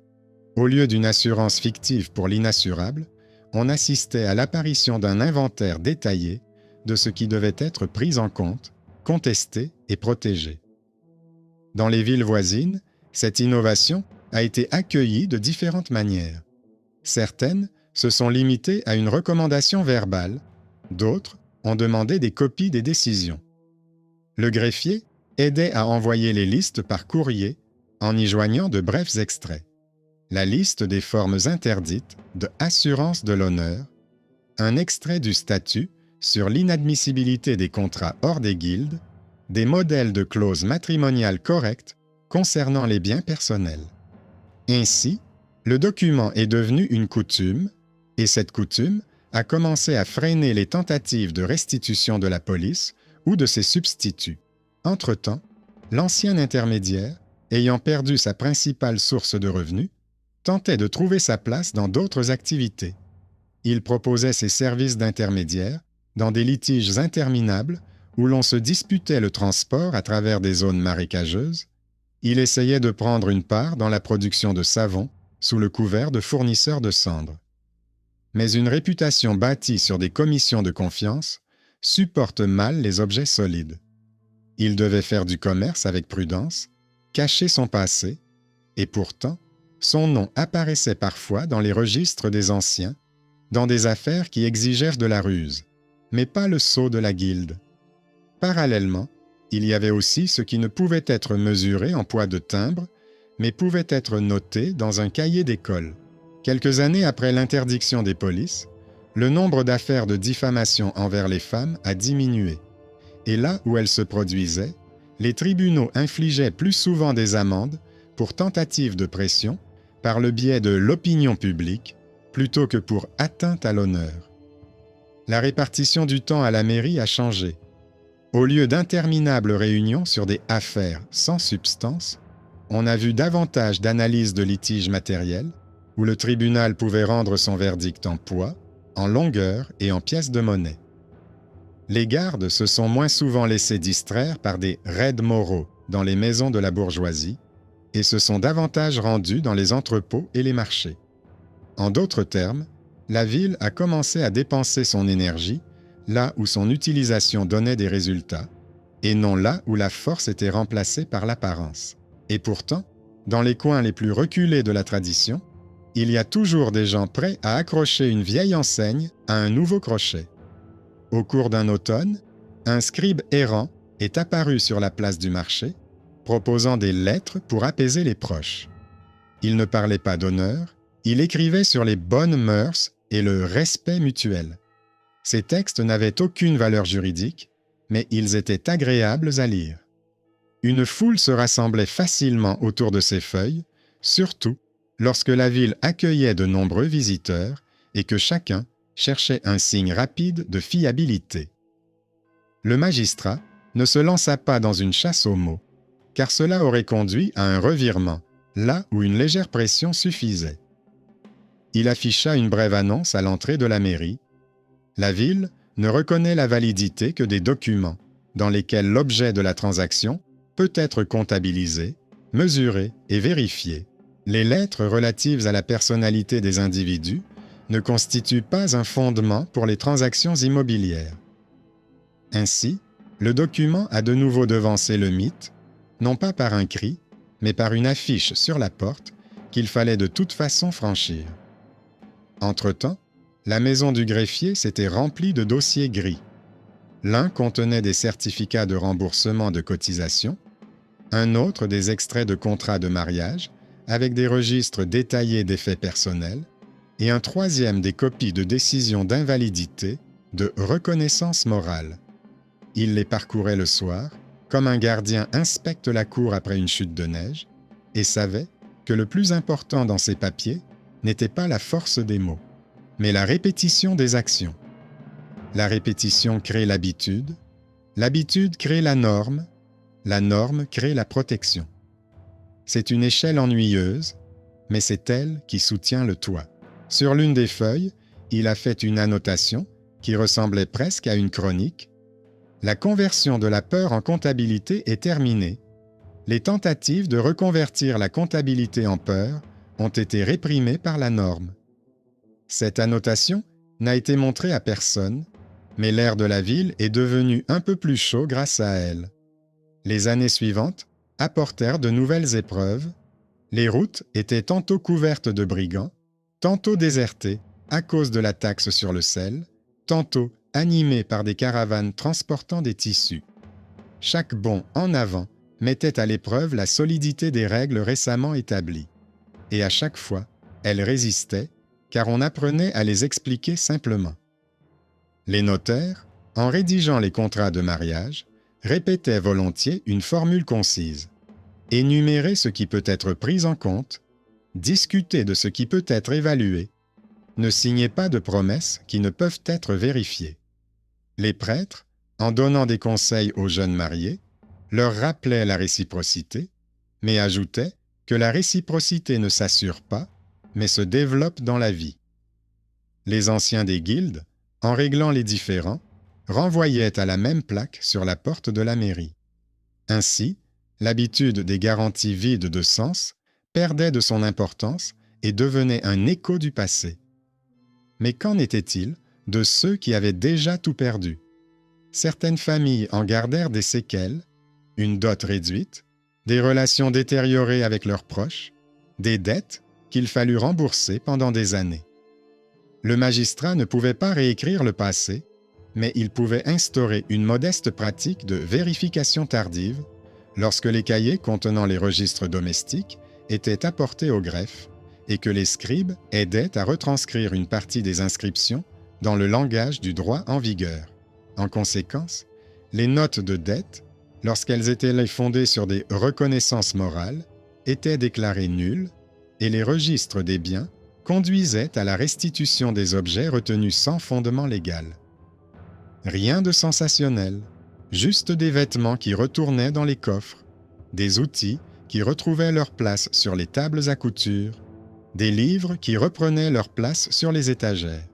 Au lieu d'une assurance fictive pour l'inassurable, on assistait à l'apparition d'un inventaire détaillé de ce qui devait être pris en compte, contesté et protégé. Dans les villes voisines, cette innovation a été accueillie de différentes manières. Certaines se sont limitées à une recommandation verbale, d'autres ont demandé des copies des décisions. Le greffier aidait à envoyer les listes par courrier en y joignant de brefs extraits. La liste des formes interdites de assurance de l'honneur, un extrait du statut sur l'inadmissibilité des contrats hors des guildes, des modèles de clauses matrimoniales correctes concernant les biens personnels. Ainsi, le document est devenu une coutume, et cette coutume a commencé à freiner les tentatives de restitution de la police ou de ses substituts. Entre-temps, l'ancien intermédiaire, ayant perdu sa principale source de revenus, tentait de trouver sa place dans d'autres activités. Il proposait ses services d'intermédiaire dans des litiges interminables où l'on se disputait le transport à travers des zones marécageuses. Il essayait de prendre une part dans la production de savon sous le couvert de fournisseur de cendres. Mais une réputation bâtie sur des commissions de confiance supporte mal les objets solides. Il devait faire du commerce avec prudence, cacher son passé, et pourtant, son nom apparaissait parfois dans les registres des anciens, dans des affaires qui exigèrent de la ruse, mais pas le sceau de la guilde. Parallèlement, il y avait aussi ce qui ne pouvait être mesuré en poids de timbre, mais pouvait être noté dans un cahier d'école. Quelques années après l'interdiction des polices, le nombre d'affaires de diffamation envers les femmes a diminué, et là où elles se produisaient, les tribunaux infligeaient plus souvent des amendes pour tentative de pression par le biais de l'opinion publique plutôt que pour atteinte à l'honneur. La répartition du temps à la mairie a changé. Au lieu d'interminables réunions sur des affaires sans substance, on a vu davantage d'analyses de litiges matériels où le tribunal pouvait rendre son verdict en poids, en longueur et en pièces de monnaie. Les gardes se sont moins souvent laissés distraire par des raids moraux dans les maisons de la bourgeoisie et se sont davantage rendus dans les entrepôts et les marchés. En d'autres termes, la ville a commencé à dépenser son énergie là où son utilisation donnait des résultats, et non là où la force était remplacée par l'apparence. Et pourtant, dans les coins les plus reculés de la tradition, il y a toujours des gens prêts à accrocher une vieille enseigne à un nouveau crochet. Au cours d'un automne, un scribe errant est apparu sur la place du marché, proposant des lettres pour apaiser les proches. Il ne parlait pas d'honneur, il écrivait sur les bonnes mœurs et le respect mutuel. Ces textes n'avaient aucune valeur juridique, mais ils étaient agréables à lire. Une foule se rassemblait facilement autour de ces feuilles, surtout lorsque la ville accueillait de nombreux visiteurs et que chacun cherchait un signe rapide de fiabilité. Le magistrat ne se lança pas dans une chasse aux mots, car cela aurait conduit à un revirement, là où une légère pression suffisait. Il afficha une brève annonce à l'entrée de la mairie. La ville ne reconnaît la validité que des documents dans lesquels l'objet de la transaction peut être comptabilisé, mesuré et vérifié. Les lettres relatives à la personnalité des individus ne constituent pas un fondement pour les transactions immobilières. Ainsi, le document a de nouveau devancé le mythe, non pas par un cri, mais par une affiche sur la porte qu'il fallait de toute façon franchir. Entre-temps, la maison du greffier s'était remplie de dossiers gris. L'un contenait des certificats de remboursement de cotisations, un autre des extraits de contrats de mariage avec des registres détaillés des faits personnels, et un troisième des copies de décisions d'invalidité, de reconnaissance morale. Il les parcourait le soir, comme un gardien inspecte la cour après une chute de neige, et savait que le plus important dans ces papiers n'était pas la force des mots, mais la répétition des actions. La répétition crée l'habitude crée la norme crée la protection. C'est une échelle ennuyeuse, mais c'est elle qui soutient le toit. Sur l'une des feuilles, il a fait une annotation qui ressemblait presque à une chronique. La conversion de la peur en comptabilité est terminée. Les tentatives de reconvertir la comptabilité en peur ont été réprimées par la norme. Cette annotation n'a été montrée à personne, mais l'air de la ville est devenu un peu plus chaud grâce à elle. Les années suivantes apportèrent de nouvelles épreuves. Les routes étaient tantôt couvertes de brigands, tantôt désertées à cause de la taxe sur le sel, tantôt animées par des caravanes transportant des tissus. Chaque bond en avant mettait à l'épreuve la solidité des règles récemment établies. Et à chaque fois, elles résistaient, car on apprenait à les expliquer simplement. Les notaires, en rédigeant les contrats de mariage, répétaient volontiers une formule concise. Énumérer ce qui peut être pris en compte, discuter de ce qui peut être évalué, ne signez pas de promesses qui ne peuvent être vérifiées. Les prêtres, en donnant des conseils aux jeunes mariés, leur rappelaient la réciprocité, mais ajoutaient que la réciprocité ne s'assure pas, mais se développe dans la vie. Les anciens des guildes, en réglant les différends, renvoyaient à la même plaque sur la porte de la mairie. Ainsi, l'habitude des garanties vides de sens perdait de son importance et devenait un écho du passé. Mais qu'en était-il de ceux qui avaient déjà tout perdu? Certaines familles en gardèrent des séquelles, une dot réduite, des relations détériorées avec leurs proches, des dettes qu'il fallut rembourser pendant des années. Le magistrat ne pouvait pas réécrire le passé, mais il pouvait instaurer une modeste pratique de vérification tardive lorsque les cahiers contenant les registres domestiques étaient apportés au greffe et que les scribes aidaient à retranscrire une partie des inscriptions dans le langage du droit en vigueur. En conséquence, les notes de dette, lorsqu'elles étaient fondées sur des reconnaissances morales, étaient déclarées nulles et les registres des biens conduisaient à la restitution des objets retenus sans fondement légal. Rien de sensationnel, juste des vêtements qui retournaient dans les coffres, des outils qui retrouvaient leur place sur les tables à couture, des livres qui reprenaient leur place sur les étagères.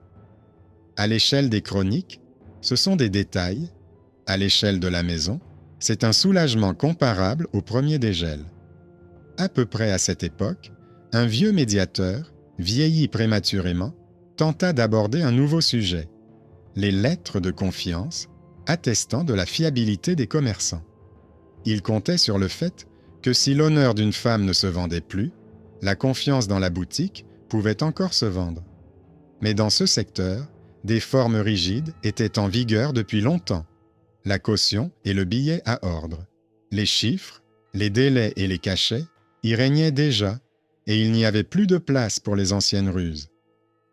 À l'échelle des chroniques, ce sont des détails. À l'échelle de la maison, c'est un soulagement comparable au premier dégel. À peu près à cette époque, un vieux médiateur, vieilli prématurément, tenta d'aborder un nouveau sujet, les lettres de confiance attestant de la fiabilité des commerçants. Il comptait sur le fait que si l'honneur d'une femme ne se vendait plus, la confiance dans la boutique pouvaient encore se vendre. Mais dans ce secteur, des formes rigides étaient en vigueur depuis longtemps. La caution et le billet à ordre. Les chiffres, les délais et les cachets y régnaient déjà, et il n'y avait plus de place pour les anciennes ruses.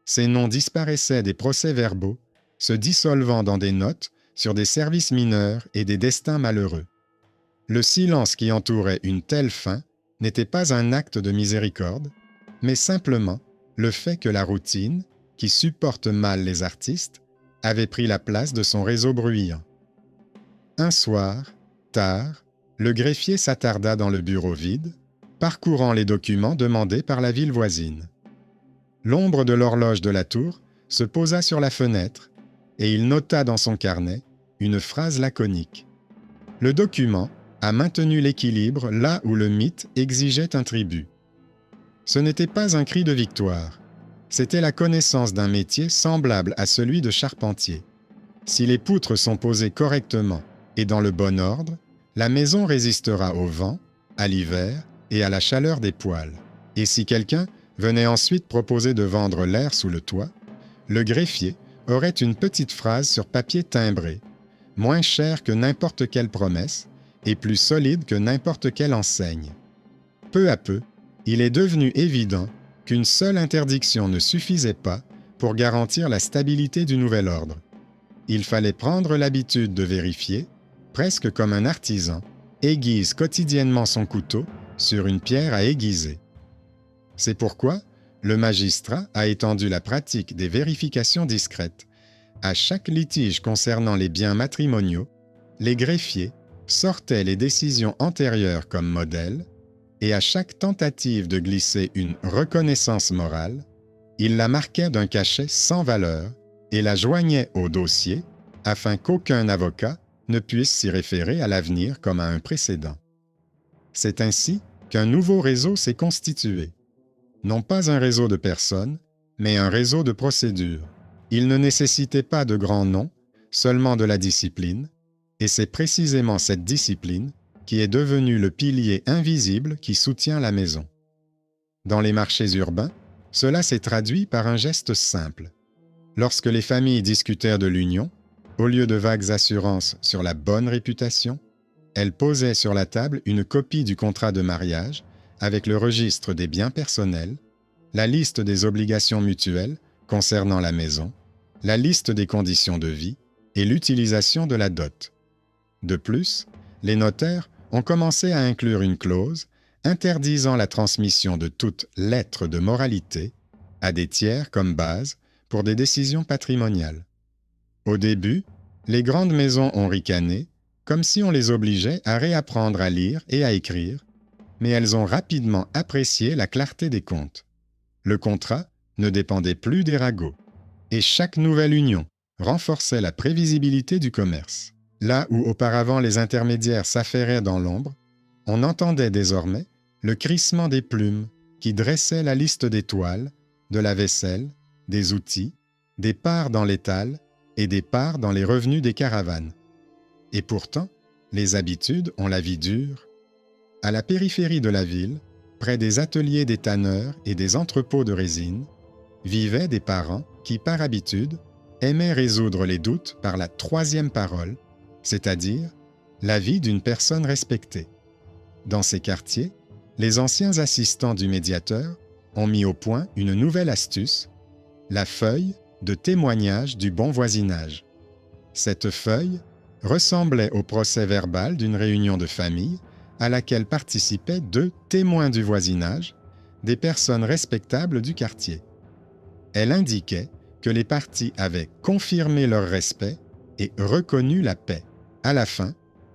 Ces noms disparaissaient des procès-verbaux, se dissolvant dans des notes sur des services mineurs et des destins malheureux. Le silence qui entourait une telle fin n'était pas un acte de miséricorde, mais simplement le fait que la routine, qui supporte mal les artistes, avait pris la place de son réseau bruyant. Un soir, tard, le greffier s'attarda dans le bureau vide, parcourant les documents demandés par la ville voisine. L'ombre de l'horloge de la tour se posa sur la fenêtre et il nota dans son carnet une phrase laconique. Le document a maintenu l'équilibre là où le mythe exigeait un tribut. Ce n'était pas un cri de victoire, c'était la connaissance d'un métier semblable à celui de charpentier. Si les poutres sont posées correctement et dans le bon ordre, la maison résistera au vent, à l'hiver et à la chaleur des poêles. Et si quelqu'un venait ensuite proposer de vendre l'air sous le toit, le greffier aurait une petite phrase sur papier timbré, moins chère que n'importe quelle promesse et plus solide que n'importe quelle enseigne. Peu à peu, il est devenu évident qu'une seule interdiction ne suffisait pas pour garantir la stabilité du nouvel ordre. Il fallait prendre l'habitude de vérifier, presque comme un artisan, aiguise quotidiennement son couteau sur une pierre à aiguiser. C'est pourquoi le magistrat a étendu la pratique des vérifications discrètes. À chaque litige concernant les biens matrimoniaux, les greffiers sortaient les décisions antérieures comme modèle, et à chaque tentative de glisser une reconnaissance morale, ils la marquaient d'un cachet sans valeur et la joignaient au dossier afin qu'aucun avocat ne puisse s'y référer à l'avenir comme à un précédent. C'est ainsi qu'un nouveau réseau s'est constitué. Non pas un réseau de personnes, mais un réseau de procédures. Il ne nécessitait pas de grands noms, seulement de la discipline, et c'est précisément cette discipline qui est devenue le pilier invisible qui soutient la maison. Dans les marchés urbains, cela s'est traduit par un geste simple. Lorsque les familles discutèrent de l'union, au lieu de vagues assurances sur la bonne réputation, elles posaient sur la table une copie du contrat de mariage avec le registre des biens personnels, la liste des obligations mutuelles concernant la maison, la liste des conditions de vie et l'utilisation de la dot. De plus, les notaires ont commencé à inclure une clause interdisant la transmission de toute lettre de moralité à des tiers comme base pour des décisions patrimoniales. Au début, les grandes maisons ont ricané, comme si on les obligeait à réapprendre à lire et à écrire, mais elles ont rapidement apprécié la clarté des comptes. Le contrat ne dépendait plus des ragots, et chaque nouvelle union renforçait la prévisibilité du commerce. Là où auparavant les intermédiaires s'affairaient dans l'ombre, on entendait désormais le crissement des plumes qui dressaient la liste des toiles, de la vaisselle, des outils, des parts dans l'étal et des parts dans les revenus des caravanes. Et pourtant, les habitudes ont la vie dure. À la périphérie de la ville, près des ateliers des tanneurs et des entrepôts de résine, vivaient des parents qui, par habitude, aimaient résoudre les doutes par la troisième parole, c'est-à-dire la vie d'une personne respectée. Dans ces quartiers, les anciens assistants du médiateur ont mis au point une nouvelle astuce, la feuille de témoignage du bon voisinage. Cette feuille ressemblait au procès-verbal d'une réunion de famille à laquelle participaient 2 témoins du voisinage, des personnes respectables du quartier. Elle indiquait que les parties avaient confirmé leur respect et reconnu la paix. À la fin,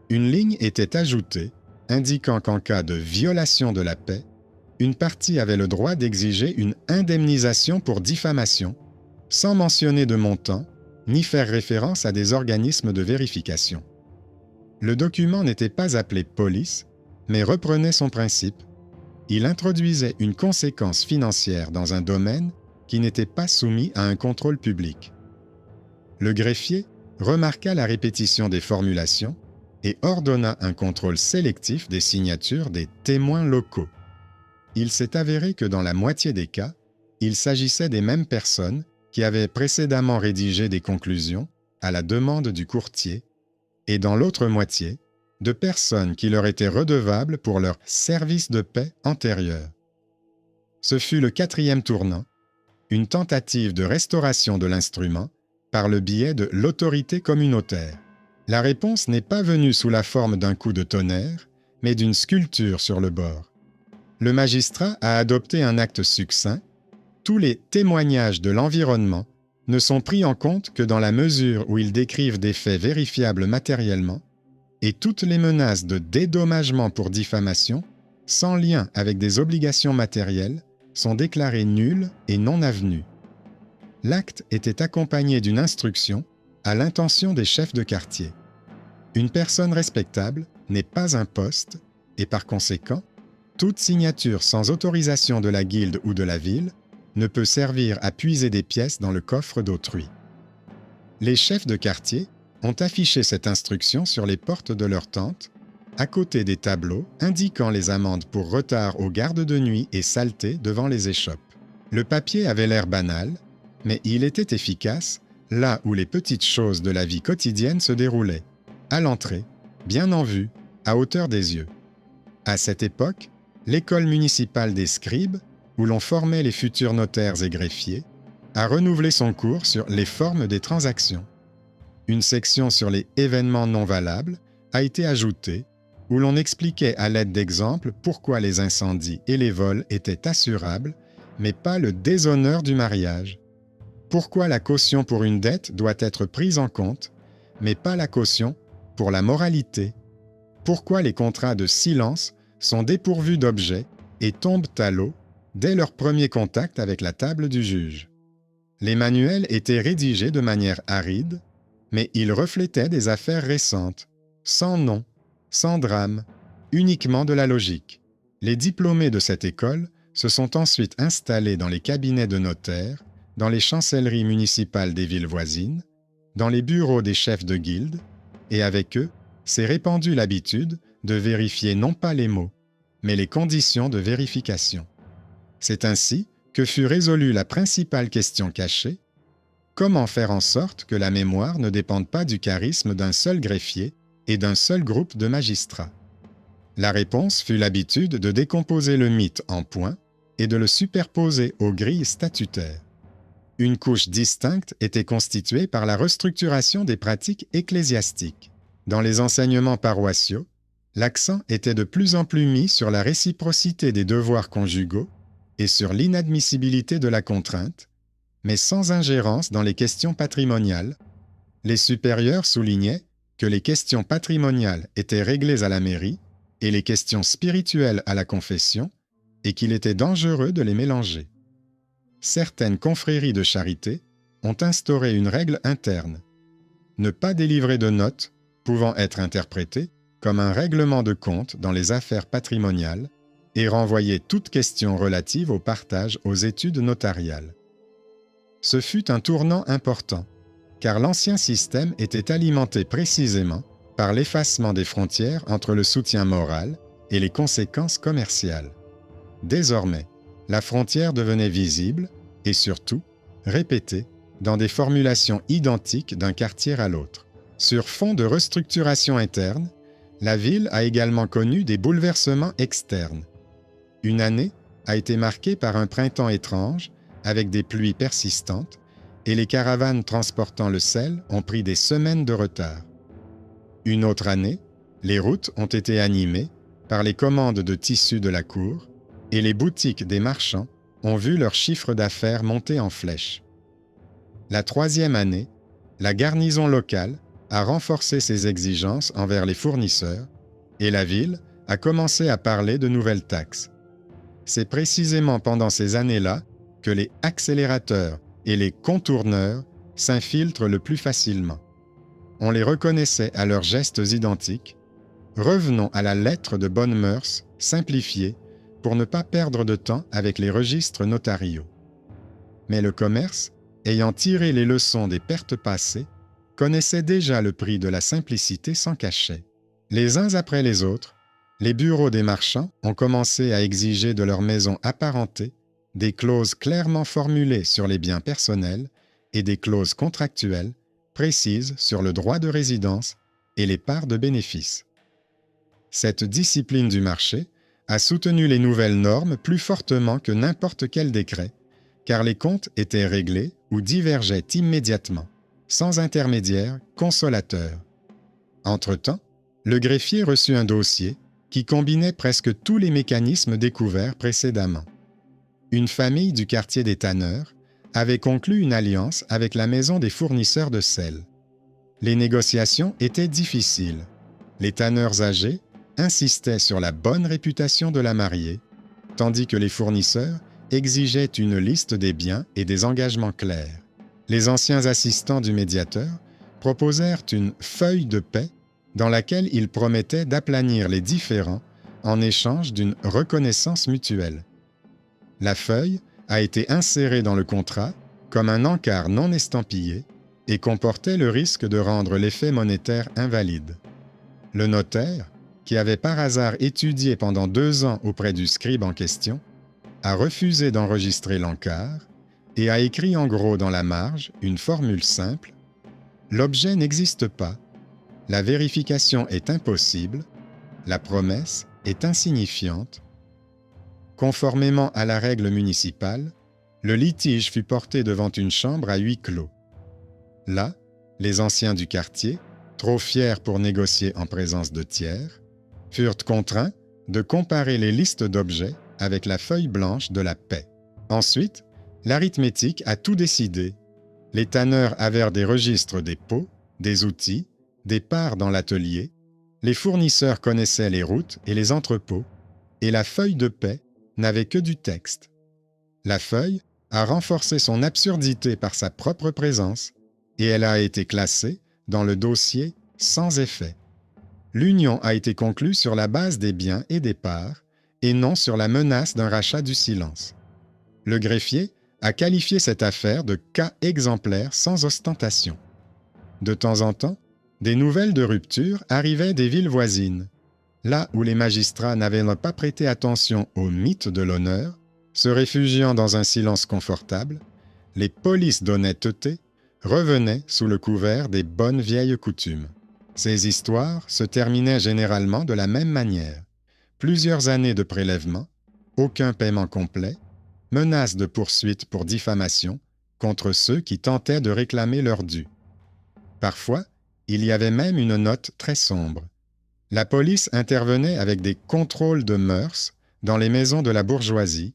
une ligne était ajoutée indiquant qu'en cas de violation de la paix, une partie avait le droit d'exiger une indemnisation pour diffamation, sans mentionner de montant, ni faire référence à des organismes de vérification. Le document n'était pas appelé police, mais reprenait son principe. Il introduisait une conséquence financière dans un domaine qui n'était pas soumis à un contrôle public. Le greffier remarqua la répétition des formulations et ordonna un contrôle sélectif des signatures des témoins locaux. Il s'est avéré que dans la moitié des cas, il s'agissait des mêmes personnes qui avaient précédemment rédigé des conclusions à la demande du courtier, et dans l'autre moitié, de personnes qui leur étaient redevables pour leur service de paix antérieur. Ce fut le 4e tournant, une tentative de restauration de l'instrument par le biais de l'autorité communautaire. La réponse n'est pas venue sous la forme d'un coup de tonnerre, mais d'une sculpture sur le bord. Le magistrat a adopté un acte succinct. Tous les témoignages de l'environnement ne sont pris en compte que dans la mesure où ils décrivent des faits vérifiables matériellement, et toutes les menaces de dédommagement pour diffamation, sans lien avec des obligations matérielles, sont déclarées nulles et non avenues. L'acte était accompagné d'une instruction à l'intention des chefs de quartier. Une personne respectable n'est pas un poste, et par conséquent, toute signature sans autorisation de la guilde ou de la ville ne peut servir à puiser des pièces dans le coffre d'autrui. Les chefs de quartier ont affiché cette instruction sur les portes de leurs tentes, à côté des tableaux indiquant les amendes pour retard aux gardes de nuit et saleté devant les échoppes. Le papier avait l'air banal, mais il était efficace là où les petites choses de la vie quotidienne se déroulaient, à l'entrée, bien en vue, à hauteur des yeux. À cette époque, l'école municipale des scribes, où l'on formait les futurs notaires et greffiers, a renouvelé son cours sur les formes des transactions. Une section sur les événements non valables a été ajoutée, où l'on expliquait à l'aide d'exemples pourquoi les incendies et les vols étaient assurables, mais pas le déshonneur du mariage. Pourquoi la caution pour une dette doit être prise en compte, mais pas la caution pour la moralité. Pourquoi les contrats de silence sont dépourvus d'objet et tombent à l'eau dès leur premier contact avec la table du juge. Les manuels étaient rédigés de manière aride, mais ils reflétaient des affaires récentes, sans nom, sans drame, uniquement de la logique. Les diplômés de cette école se sont ensuite installés dans les cabinets de notaires, dans les chancelleries municipales des villes voisines, dans les bureaux des chefs de guilde, et avec eux s'est répandue l'habitude de vérifier non pas les mots, mais les conditions de vérification. C'est ainsi que fut résolue la principale question cachée: comment faire en sorte que la mémoire ne dépende pas du charisme d'un seul greffier et d'un seul groupe de magistrats? La réponse fut l'habitude de décomposer le mythe en points et de le superposer aux grilles statutaires. Une couche distincte était constituée par la restructuration des pratiques ecclésiastiques. Dans les enseignements paroissiaux, l'accent était de plus en plus mis sur la réciprocité des devoirs conjugaux et sur l'inadmissibilité de la contrainte, mais sans ingérence dans les questions patrimoniales. Les supérieurs soulignaient que les questions patrimoniales étaient réglées à la mairie et les questions spirituelles à la confession, et qu'il était dangereux de les mélanger. Certaines confréries de charité ont instauré une règle interne: ne pas délivrer de notes pouvant être interprétées comme un règlement de compte dans les affaires patrimoniales et renvoyer toute question relative au partage aux études notariales. Ce fut un tournant important, car l'ancien système était alimenté précisément par l'effacement des frontières entre le soutien moral et les conséquences commerciales. Désormais, la frontière devenait visible et surtout répétée dans des formulations identiques d'un quartier à l'autre. Sur fond de restructuration interne, la ville a également connu des bouleversements externes. Une année a été marquée par un printemps étrange avec des pluies persistantes et les caravanes transportant le sel ont pris des semaines de retard. Une autre année, les routes ont été animées par les commandes de tissus de la cour et les boutiques des marchands ont vu leur chiffre d'affaires monter en flèche. La troisième année, la garnison locale a renforcé ses exigences envers les fournisseurs et la ville a commencé à parler de nouvelles taxes. C'est précisément pendant ces années-là que les accélérateurs et les contourneurs s'infiltrent le plus facilement. On les reconnaissait à leurs gestes identiques. Revenons à la lettre de bonnes mœurs simplifiée pour ne pas perdre de temps avec les registres notariaux. Mais le commerce, ayant tiré les leçons des pertes passées, connaissait déjà le prix de la simplicité sans cachet. Les uns après les autres, les bureaux des marchands ont commencé à exiger de leurs maisons apparentées des clauses clairement formulées sur les biens personnels et des clauses contractuelles précises sur le droit de résidence et les parts de bénéfices. Cette discipline du marché a soutenu les nouvelles normes plus fortement que n'importe quel décret, car les comptes étaient réglés ou divergeaient immédiatement, sans intermédiaire consolateur. Entre-temps, le greffier reçut un dossier qui combinait presque tous les mécanismes découverts précédemment. Une famille du quartier des tanneurs avait conclu une alliance avec la maison des fournisseurs de sel. Les négociations étaient difficiles. Les tanneurs âgés insistaient sur la bonne réputation de la mariée, tandis que les fournisseurs exigeaient une liste des biens et des engagements clairs. Les anciens assistants du médiateur proposèrent une feuille de paix dans laquelle ils promettaient d'aplanir les différends en échange d'une reconnaissance mutuelle. La feuille a été insérée dans le contrat comme un encart non estampillé et comportait le risque de rendre l'effet monétaire invalide. Le notaire, qui avait par hasard étudié pendant 2 ans auprès du scribe en question, a refusé d'enregistrer l'encart et a écrit en gros dans la marge une formule simple: « L'objet n'existe pas, la vérification est impossible, la promesse est insignifiante. » Conformément à la règle municipale, le litige fut porté devant une chambre à huis clos. Là, les anciens du quartier, trop fiers pour négocier en présence de tiers, furent contraints de comparer les listes d'objets avec la feuille blanche de la paix. Ensuite, l'arithmétique a tout décidé. Les tanneurs avèrent des registres des pots, des outils, des parts dans l'atelier, les fournisseurs connaissaient les routes et les entrepôts, et la feuille de paix n'avait que du texte. La feuille a renforcé son absurdité par sa propre présence, et elle a été classée dans le dossier sans effet. L'union a été conclue sur la base des biens et des parts, et non sur la menace d'un rachat du silence. Le greffier a qualifié cette affaire de cas exemplaire sans ostentation. De temps en temps, des nouvelles de rupture arrivaient des villes voisines. Là où les magistrats n'avaient pas prêté attention au mythe de l'honneur, se réfugiant dans un silence confortable, les polices d'honnêteté revenaient sous le couvert des bonnes vieilles coutumes. Ces histoires se terminaient généralement de la même manière. Plusieurs années de prélèvement, aucun paiement complet, menace de poursuite pour diffamation contre ceux qui tentaient de réclamer leur dû. Parfois, il y avait même une note très sombre. La police intervenait avec des contrôles de mœurs dans les maisons de la bourgeoisie,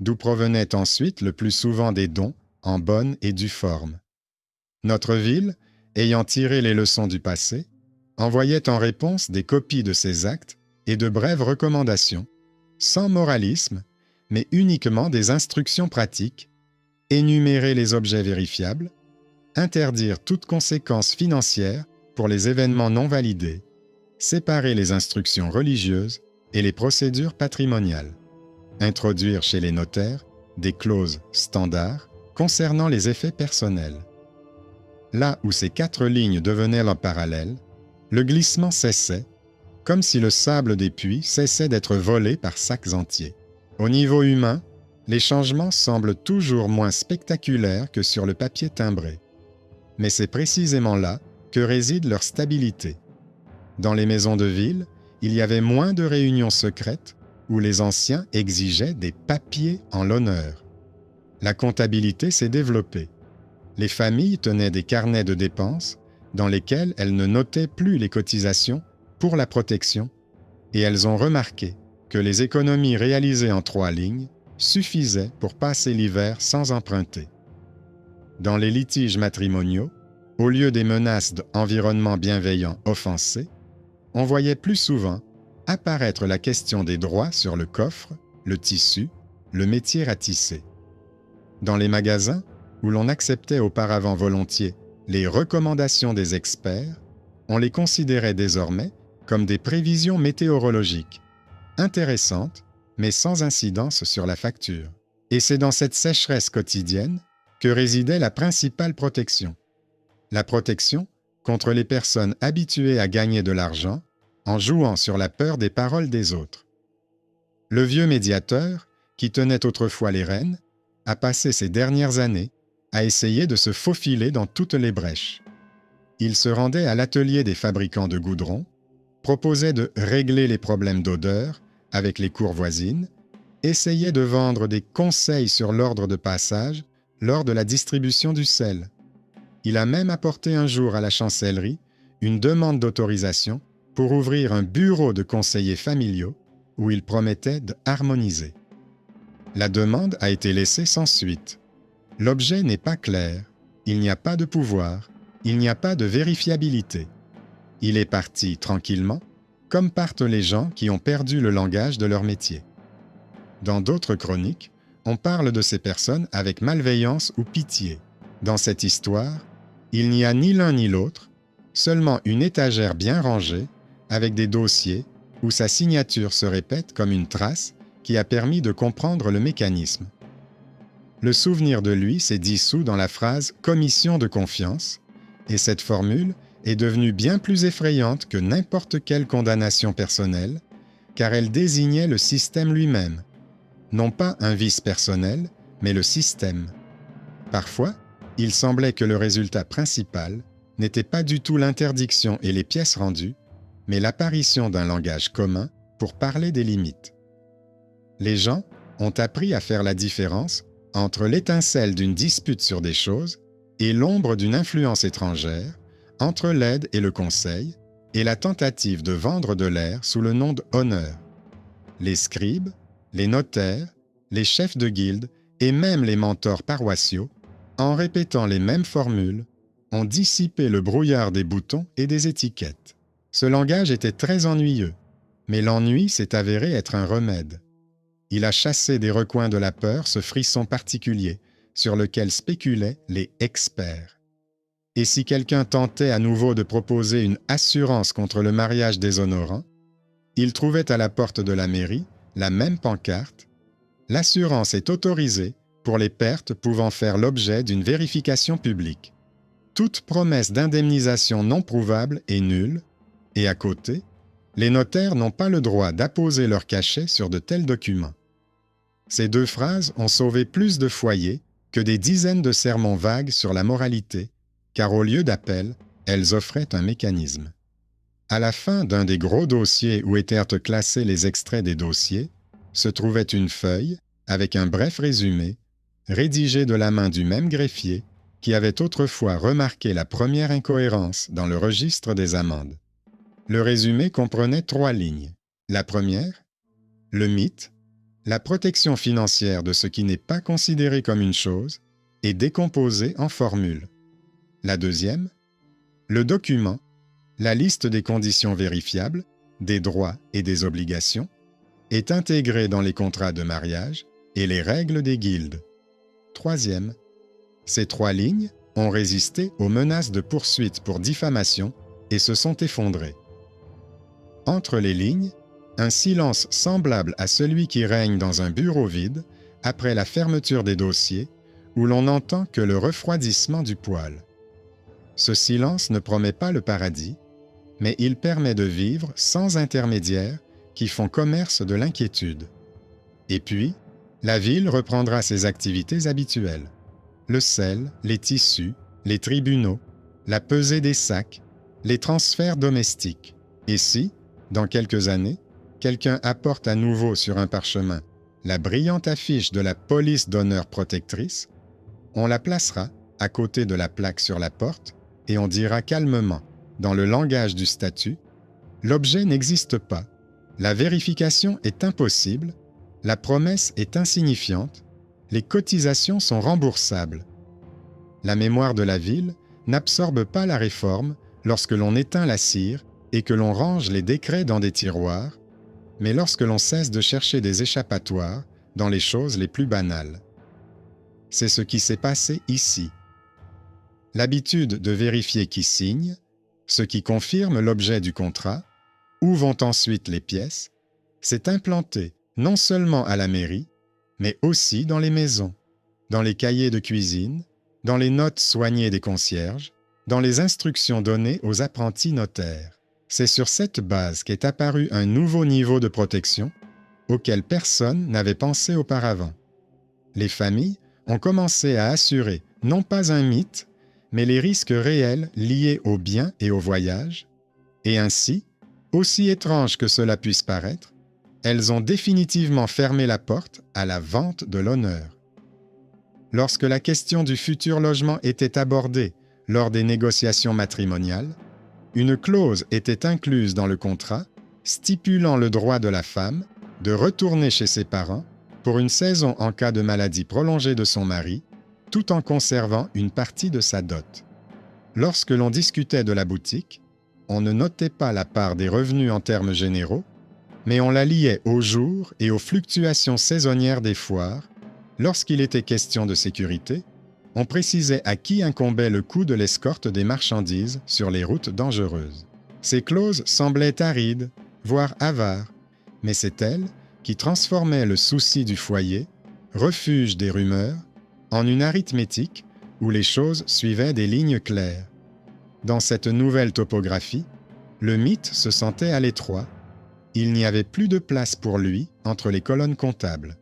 d'où provenaient ensuite le plus souvent des dons en bonne et due forme. Notre ville, ayant tiré les leçons du passé, envoyait en réponse des copies de ces actes et de brèves recommandations, sans moralisme, mais uniquement des instructions pratiques, énumérer les objets vérifiables, interdire toute conséquence financière pour les événements non validés, séparer les instructions religieuses et les procédures patrimoniales, introduire chez les notaires des clauses standards concernant les effets personnels. Là où ces 4 lignes devenaient en parallèle, le glissement cessait, comme si le sable des puits cessait d'être volé par sacs entiers. Au niveau humain, les changements semblent toujours moins spectaculaires que sur le papier timbré. Mais c'est précisément là que réside leur stabilité. Dans les maisons de ville, il y avait moins de réunions secrètes où les anciens exigeaient des papiers en l'honneur. La comptabilité s'est développée. Les familles tenaient des carnets de dépenses dans lesquels elles ne notaient plus les cotisations pour la protection, et elles ont remarqué que les économies réalisées en 3 lignes suffisaient pour passer l'hiver sans emprunter. Dans les litiges matrimoniaux, au lieu des menaces d'environnement bienveillant offensé, on voyait plus souvent apparaître la question des droits sur le coffre, le tissu, le métier à tisser. Dans les magasins, où l'on acceptait auparavant volontiers les recommandations des experts, on les considérait désormais comme des prévisions météorologiques, intéressantes, mais sans incidence sur la facture. Et c'est dans cette sécheresse quotidienne que résidait la principale protection. La protection contre les personnes habituées à gagner de l'argent en jouant sur la peur des paroles des autres. Le vieux médiateur qui tenait autrefois les rênes, a passé ces dernières années à essayer de se faufiler dans toutes les brèches. Il se rendait à l'atelier des fabricants de goudron, proposait de régler les problèmes d'odeur avec les cours voisines, essayait de vendre des conseils sur l'ordre de passage lors de la distribution du sel. Il a même apporté un jour à la chancellerie une demande d'autorisation pour ouvrir un bureau de conseillers familiaux où il promettait d'harmoniser. La demande a été laissée sans suite. L'objet n'est pas clair, il n'y a pas de pouvoir, il n'y a pas de vérifiabilité. Il est parti tranquillement, comme partent les gens qui ont perdu le langage de leur métier. Dans d'autres chroniques, on parle de ces personnes avec malveillance ou pitié. Dans cette histoire, il n'y a ni l'un ni l'autre, seulement une étagère bien rangée, avec des dossiers où sa signature se répète comme une trace qui a permis de comprendre le mécanisme. Le souvenir de lui s'est dissous dans la phrase « commission de confiance » et cette formule est devenue bien plus effrayante que n'importe quelle condamnation personnelle, car elle désignait le système lui-même, non pas un vice personnel, mais le système. Parfois, il semblait que le résultat principal n'était pas du tout l'interdiction et les pièces rendues, mais l'apparition d'un langage commun pour parler des limites. Les gens ont appris à faire la différence entre l'étincelle d'une dispute sur des choses et l'ombre d'une influence étrangère, entre l'aide et le conseil, et la tentative de vendre de l'air sous le nom d'honneur. Les scribes, les notaires, les chefs de guilde et même les mentors paroissiaux, en répétant les mêmes formules, ont dissipé le brouillard des boutons et des étiquettes. Ce langage était très ennuyeux, mais l'ennui s'est avéré être un remède. Il a chassé des recoins de la peur ce frisson particulier sur lequel spéculaient les experts. Et si quelqu'un tentait à nouveau de proposer une assurance contre le mariage déshonorant, il trouvait à la porte de la mairie la même pancarte « L'assurance est autorisée pour les pertes pouvant faire l'objet d'une vérification publique. Toute promesse d'indemnisation non prouvable est nulle, et à côté, les notaires n'ont pas le droit d'apposer leur cachet sur de tels documents. » Ces deux phrases ont sauvé plus de foyers que des dizaines de sermons vagues sur la moralité, car au lieu d'appel, elles offraient un mécanisme. À la fin d'un des gros dossiers où étaient classés les extraits des dossiers, se trouvait une feuille avec un bref résumé, rédigé de la main du même greffier qui avait autrefois remarqué la première incohérence dans le registre des amendes. Le résumé comprenait 3 lignes. La première, le mythe, la protection financière de ce qui n'est pas considéré comme une chose, est décomposée en formules. La deuxième, le document, la liste des conditions vérifiables, des droits et des obligations, est intégré dans les contrats de mariage et les règles des guildes. Troisième, ces 3 lignes ont résisté aux menaces de poursuites pour diffamation et se sont effondrées. Entre les lignes, un silence semblable à celui qui règne dans un bureau vide après la fermeture des dossiers où l'on n'entend que le refroidissement du poêle. Ce silence ne promet pas le paradis, mais il permet de vivre sans intermédiaires qui font commerce de l'inquiétude. Et puis, la ville reprendra ses activités habituelles. Le sel, les tissus, les tribunaux, la pesée des sacs, les transferts domestiques. Et si, dans quelques années, quelqu'un apporte à nouveau sur un parchemin la brillante affiche de la police d'honneur protectrice, on la placera à côté de la plaque sur la porte et on dira calmement, dans le langage du statut, « L'objet n'existe pas, la vérification est impossible, la promesse est insignifiante, les cotisations sont remboursables. » La mémoire de la ville n'absorbe pas la réforme lorsque l'on éteint la cire et que l'on range les décrets dans des tiroirs, mais lorsque l'on cesse de chercher des échappatoires dans les choses les plus banales. C'est ce qui s'est passé ici. L'habitude de vérifier qui signe, ce qui confirme l'objet du contrat, où vont ensuite les pièces, s'est implantée non seulement à la mairie, mais aussi dans les maisons, dans les cahiers de cuisine, dans les notes soignées des concierges, dans les instructions données aux apprentis notaires. C'est sur cette base qu'est apparu un nouveau niveau de protection, auxquels personne n'avait pensé auparavant. Les familles ont commencé à assurer non pas un mythe, mais les risques réels liés aux biens et au voyage, et ainsi, aussi étrange que cela puisse paraître, elles ont définitivement fermé la porte à la vente de l'honneur. Lorsque la question du futur logement était abordée lors des négociations matrimoniales, une clause était incluse dans le contrat stipulant le droit de la femme de retourner chez ses parents pour une saison en cas de maladie prolongée de son mari, tout en conservant une partie de sa dot. Lorsque l'on discutait de la boutique, on ne notait pas la part des revenus en termes généraux, mais on la liait au jour et aux fluctuations saisonnières des foires. Lorsqu'il était question de sécurité, on précisait à qui incombait le coût de l'escorte des marchandises sur les routes dangereuses. Ces clauses semblaient arides, voire avares, mais c'est elles qui transformaient le souci du foyer, refuge des rumeurs, en une arithmétique où les choses suivaient des lignes claires. Dans cette nouvelle topographie, le mythe se sentait à l'étroit. Il n'y avait plus de place pour lui entre les colonnes comptables.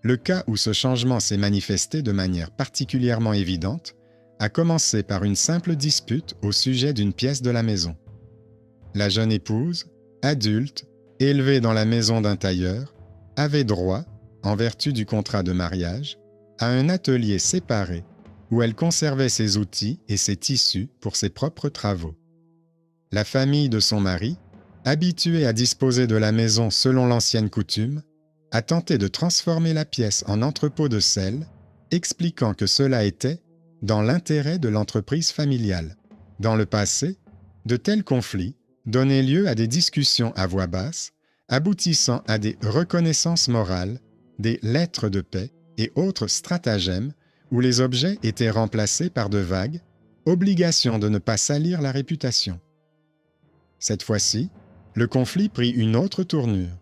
Le cas où ce changement s'est manifesté de manière particulièrement évidente a commencé par une simple dispute au sujet d'une pièce de la maison. La jeune épouse, adulte, élevée dans la maison d'un tailleur, avait droit, en vertu du contrat de mariage, à un atelier séparé où elle conservait ses outils et ses tissus pour ses propres travaux. La famille de son mari, habituée à disposer de la maison selon l'ancienne coutume, a tenté de transformer la pièce en entrepôt de sel, expliquant que cela était dans l'intérêt de l'entreprise familiale. Dans le passé, de tels conflits donnaient lieu à des discussions à voix basse, aboutissant à des reconnaissances morales, des lettres de paix et autres stratagèmes où les objets étaient remplacés par de vagues obligations de ne pas salir la réputation. Cette fois-ci, le conflit prit une autre tournure.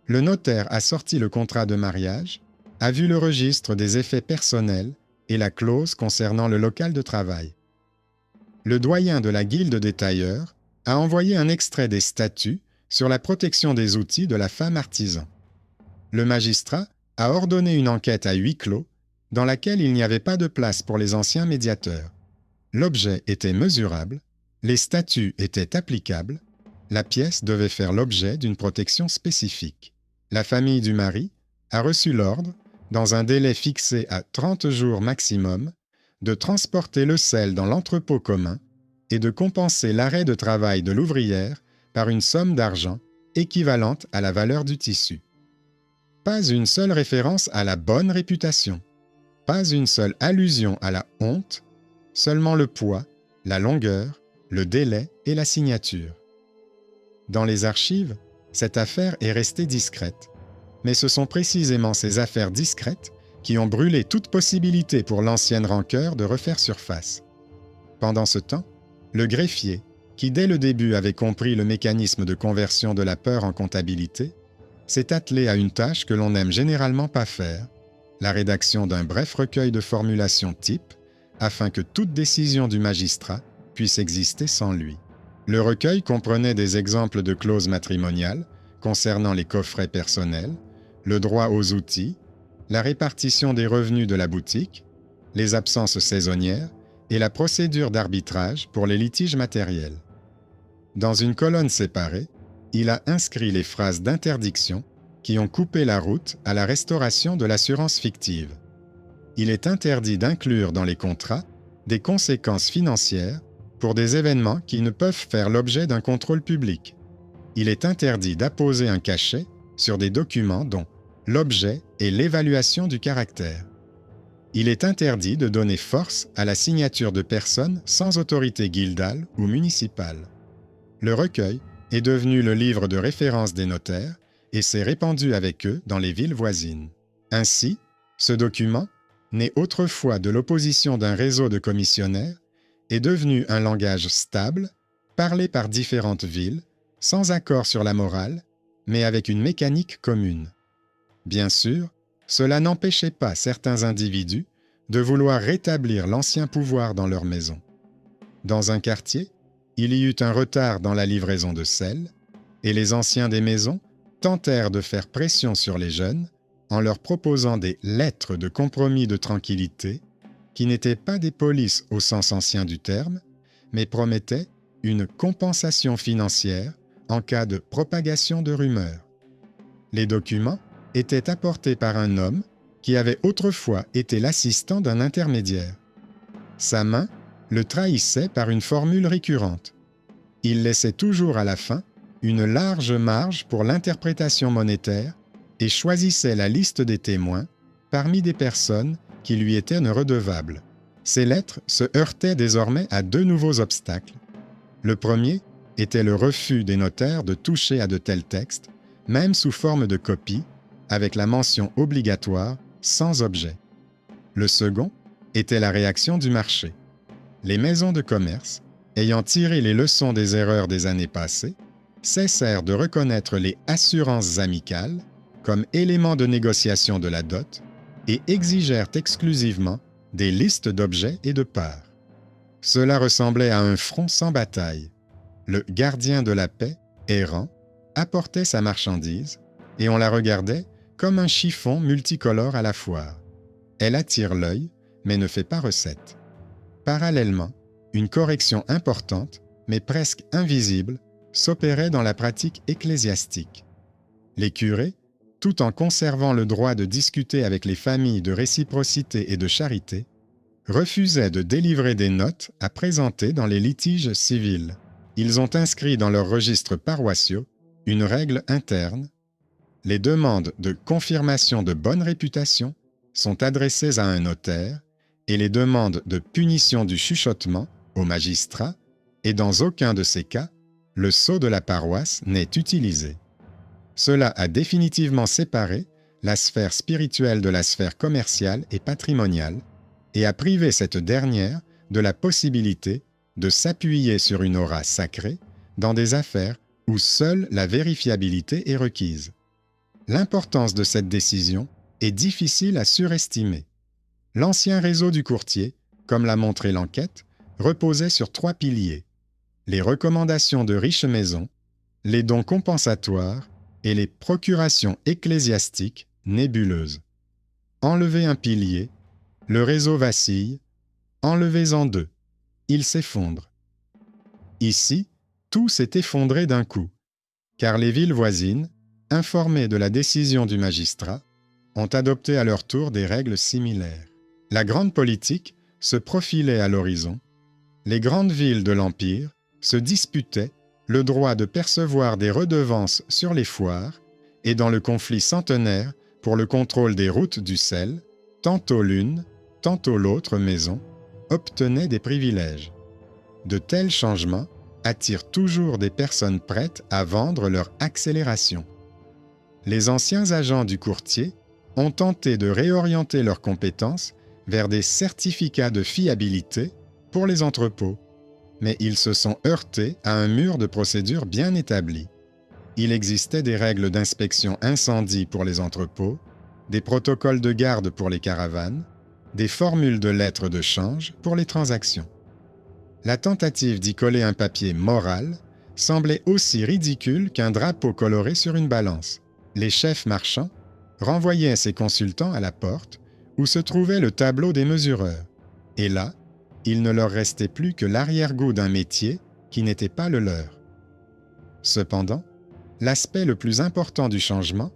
Le notaire a sorti le contrat de mariage, a vu le registre des effets personnels et la clause concernant le local de travail. Le doyen de la guilde des tailleurs a envoyé un extrait des statuts sur la protection des outils de la femme artisan. Le magistrat a ordonné une enquête à huis clos dans laquelle il n'y avait pas de place pour les anciens médiateurs. L'objet était mesurable, les statuts étaient applicables, la pièce devait faire l'objet d'une protection spécifique. La famille du mari a reçu l'ordre, dans un délai fixé à 30 jours maximum, de transporter le sel dans l'entrepôt commun et de compenser l'arrêt de travail de l'ouvrière par une somme d'argent équivalente à la valeur du tissu. Pas une seule référence à la bonne réputation, pas une seule allusion à la honte, seulement le poids, la longueur, le délai et la signature. Dans les archives, cette affaire est restée discrète, mais ce sont précisément ces affaires discrètes qui ont brûlé toute possibilité pour l'ancienne rancœur de refaire surface. Pendant ce temps, le greffier, qui dès le début avait compris le mécanisme de conversion de la peur en comptabilité, s'est attelé à une tâche que l'on n'aime généralement pas faire, la rédaction d'un bref recueil de formulations type, afin que toute décision du magistrat puisse exister sans lui. Le recueil comprenait des exemples de clauses matrimoniales concernant les coffrets personnels, le droit aux outils, la répartition des revenus de la boutique, les absences saisonnières et la procédure d'arbitrage pour les litiges matériels. Dans une colonne séparée, il a inscrit les phrases d'interdiction qui ont coupé la route à la restauration de l'assurance fictive. Il est interdit d'inclure dans les contrats des conséquences financières pour des événements qui ne peuvent faire l'objet d'un contrôle public. Il est interdit d'apposer un cachet sur des documents dont l'objet est l'évaluation du caractère. Il est interdit de donner force à la signature de personnes sans autorité guildale ou municipale. Le recueil est devenu le livre de référence des notaires et s'est répandu avec eux dans les villes voisines. Ainsi, ce document, né autrefois de l'opposition d'un réseau de commissionnaires, est devenu un langage stable, parlé par différentes villes, sans accord sur la morale, mais avec une mécanique commune. Bien sûr, cela n'empêchait pas certains individus de vouloir rétablir l'ancien pouvoir dans leur maison. Dans un quartier, il y eut un retard dans la livraison de sel, et les anciens des maisons tentèrent de faire pression sur les jeunes en leur proposant des lettres de compromis de tranquillité qui n'étaient pas des polices au sens ancien du terme, mais promettaient une compensation financière en cas de propagation de rumeurs. Les documents étaient apportés par un homme qui avait autrefois été l'assistant d'un intermédiaire. Sa main le trahissait par une formule récurrente. Il laissait toujours à la fin une large marge pour l'interprétation monétaire et choisissait la liste des témoins parmi des personnes qui lui étaient redevables. Ces lettres se heurtaient désormais à deux nouveaux obstacles. Le premier était le refus des notaires de toucher à de tels textes, même sous forme de copie, avec la mention obligatoire « sans objet ». Le second était la réaction du marché. Les maisons de commerce, ayant tiré les leçons des erreurs des années passées, cessèrent de reconnaître les assurances amicales comme éléments de négociation de la dot et exigèrent exclusivement des listes d'objets et de parts. Cela ressemblait à un front sans bataille. Le gardien de la paix, errant, apportait sa marchandise et on la regardait comme un chiffon multicolore à la foire. Elle attire l'œil, mais ne fait pas recette. Parallèlement, une correction importante, mais presque invisible, s'opérait dans la pratique ecclésiastique. Les curés, tout en conservant le droit de discuter avec les familles de réciprocité et de charité, refusaient de délivrer des notes à présenter dans les litiges civils. Ils ont inscrit dans leurs registres paroissiaux une règle interne. Les demandes de confirmation de bonne réputation sont adressées à un notaire et les demandes de punition du chuchotement au magistrat, et dans aucun de ces cas, le sceau de la paroisse n'est utilisé. Cela a définitivement séparé la sphère spirituelle de la sphère commerciale et patrimoniale et a privé cette dernière de la possibilité de s'appuyer sur une aura sacrée dans des affaires où seule la vérifiabilité est requise. L'importance de cette décision est difficile à surestimer. L'ancien réseau du courtier, comme l'a montré l'enquête, reposait sur 3 piliers: les recommandations de riches maisons, les dons compensatoires et les procurations ecclésiastiques nébuleuses. Enlevez un pilier, le réseau vacille, enlevez-en 2, il s'effondre. Ici, tout s'est effondré d'un coup, car les villes voisines, informées de la décision du magistrat, ont adopté à leur tour des règles similaires. La grande politique se profilait à l'horizon. Les grandes villes de l'Empire se disputaient le droit de percevoir des redevances sur les foires et dans le conflit centenaire pour le contrôle des routes du sel, tantôt l'une, tantôt l'autre maison obtenait des privilèges. De tels changements attirent toujours des personnes prêtes à vendre leur accélération. Les anciens agents du courtier ont tenté de réorienter leurs compétences vers des certificats de fiabilité pour les entrepôts, mais ils se sont heurtés à un mur de procédures bien établi. Il existait des règles d'inspection incendie pour les entrepôts, des protocoles de garde pour les caravanes, des formules de lettres de change pour les transactions. La tentative d'y coller un papier moral semblait aussi ridicule qu'un drapeau coloré sur une balance. Les chefs marchands renvoyaient ces consultants à la porte où se trouvait le tableau des mesureurs, et là, il ne leur restait plus que l'arrière-goût d'un métier qui n'était pas le leur. Cependant, l'aspect le plus important du changement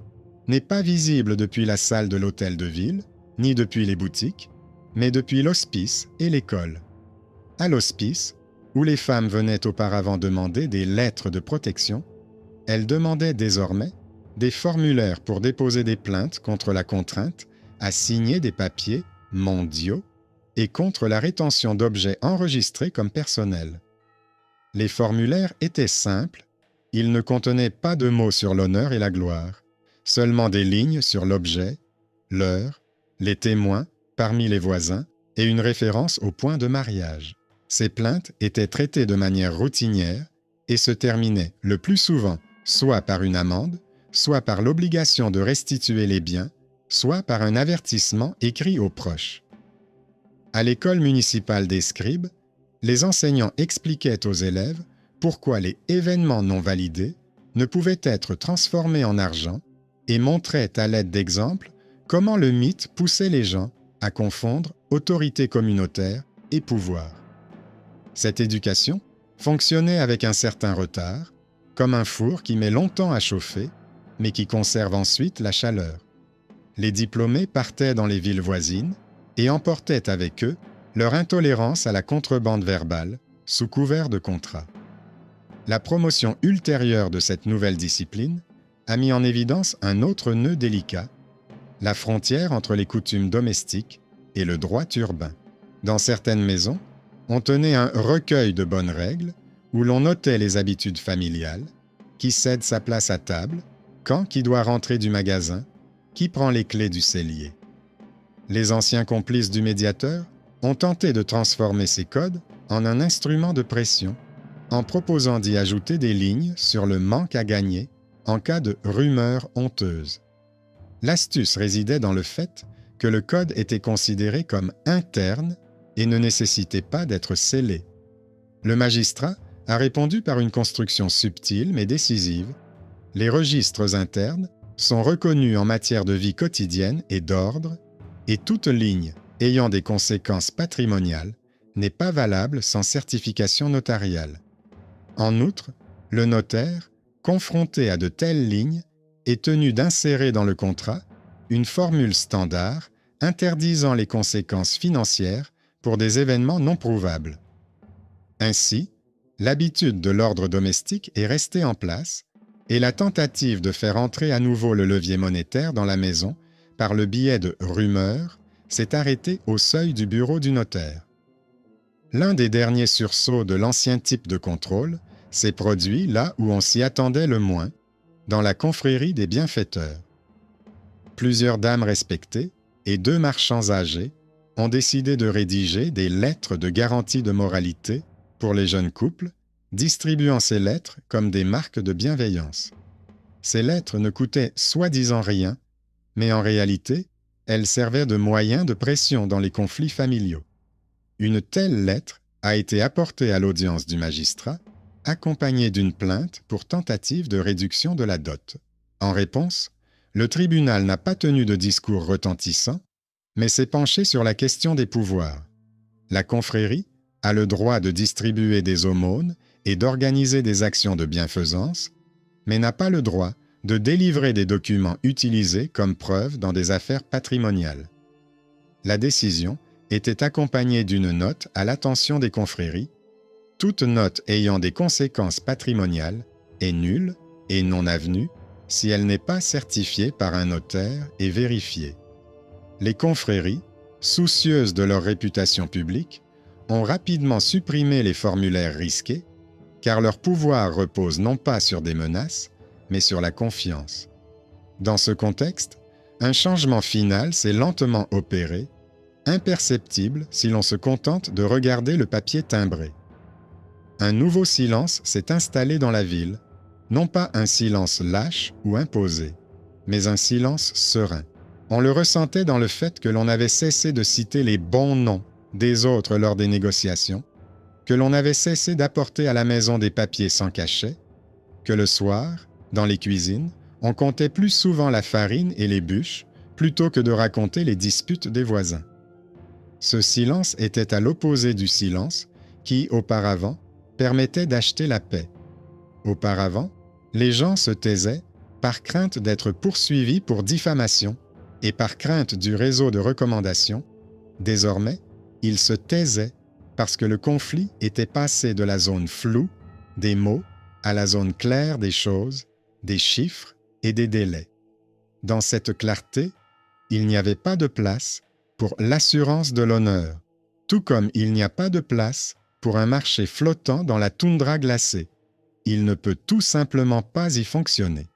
n'est pas visible depuis la salle de l'hôtel de ville, ni depuis les boutiques, mais depuis l'hospice et l'école. À l'hospice, où les femmes venaient auparavant demander des lettres de protection, elles demandaient désormais des formulaires pour déposer des plaintes contre la contrainte à signer des papiers mondiaux et contre la rétention d'objets enregistrés comme personnels. Les formulaires étaient simples, ils ne contenaient pas de mots sur l'honneur et la gloire, seulement des lignes sur l'objet, l'heure, les témoins parmi les voisins et une référence au point de mariage. Ces plaintes étaient traitées de manière routinière et se terminaient le plus souvent soit par une amende, soit par l'obligation de restituer les biens, soit par un avertissement écrit aux proches. À l'école municipale des scribes, les enseignants expliquaient aux élèves pourquoi les événements non validés ne pouvait être transformé en argent et montrait à l'aide d'exemples comment le mythe poussait les gens à confondre autorité communautaire et pouvoir. Cette éducation fonctionnait avec un certain retard, comme un four qui met longtemps à chauffer, mais qui conserve ensuite la chaleur. Les diplômés partaient dans les villes voisines et emportaient avec eux leur intolérance à la contrebande verbale sous couvert de contrat. La promotion ultérieure de cette nouvelle discipline a mis en évidence un autre nœud délicat, la frontière entre les coutumes domestiques et le droit urbain. Dans certaines maisons, on tenait un recueil de bonnes règles où l'on notait les habitudes familiales, qui cède sa place à table, quand qui doit rentrer du magasin, qui prend les clés du cellier. Les anciens complices du médiateur ont tenté de transformer ces codes en un instrument de pression, en proposant d'y ajouter des lignes sur le manque à gagner en cas de rumeurs honteuses. L'astuce résidait dans le fait que le code était considéré comme interne et ne nécessitait pas d'être scellé. Le magistrat a répondu par une construction subtile mais décisive. Les registres internes sont reconnus en matière de vie quotidienne et d'ordre, et toute ligne ayant des conséquences patrimoniales n'est pas valable sans certification notariale. En outre, le notaire, confronté à de telles lignes, est tenu d'insérer dans le contrat une formule standard interdisant les conséquences financières pour des événements non prouvables. Ainsi, l'habitude de l'ordre domestique est restée en place et la tentative de faire entrer à nouveau le levier monétaire dans la maison par le biais de rumeurs s'est arrêtée au seuil du bureau du notaire. L'un des derniers sursauts de l'ancien type de contrôle s'est produit là où on s'y attendait le moins, dans la confrérie des bienfaiteurs. Plusieurs dames respectées et 2 marchands âgés ont décidé de rédiger des lettres de garantie de moralité pour les jeunes couples, distribuant ces lettres comme des marques de bienveillance. Ces lettres ne coûtaient soi-disant rien, mais en réalité, elles servaient de moyen de pression dans les conflits familiaux. Une telle lettre a été apportée à l'audience du magistrat, accompagnée d'une plainte pour tentative de réduction de la dot. En réponse, le tribunal n'a pas tenu de discours retentissant, mais s'est penché sur la question des pouvoirs. La confrérie a le droit de distribuer des aumônes et d'organiser des actions de bienfaisance, mais n'a pas le droit de délivrer des documents utilisés comme preuve dans des affaires patrimoniales. La décision était accompagnée d'une note à l'attention des confréries. Toute note ayant des conséquences patrimoniales est nulle et non avenue si elle n'est pas certifiée par un notaire et vérifiée. Les confréries, soucieuses de leur réputation publique, ont rapidement supprimé les formulaires risqués, car leur pouvoir repose non pas sur des menaces, mais sur la confiance. Dans ce contexte, un changement final s'est lentement opéré, imperceptible si l'on se contente de regarder le papier timbré. Un nouveau silence s'est installé dans la ville, non pas un silence lâche ou imposé, mais un silence serein. On le ressentait dans le fait que l'on avait cessé de citer les bons noms des autres lors des négociations, que l'on avait cessé d'apporter à la maison des papiers sans cachet, que le soir, dans les cuisines, on comptait plus souvent la farine et les bûches plutôt que de raconter les disputes des voisins. Ce silence était à l'opposé du silence qui, auparavant, permettait d'acheter la paix. Auparavant, les gens se taisaient par crainte d'être poursuivis pour diffamation et par crainte du réseau de recommandations. Désormais, ils se taisaient parce que le conflit était passé de la zone floue, des mots, à la zone claire des choses, des chiffres et des délais. Dans cette clarté, il n'y avait pas de place pour l'assurance de l'honneur, tout comme il n'y a pas de place pour un marché flottant dans la toundra glacée. Il ne peut tout simplement pas y fonctionner.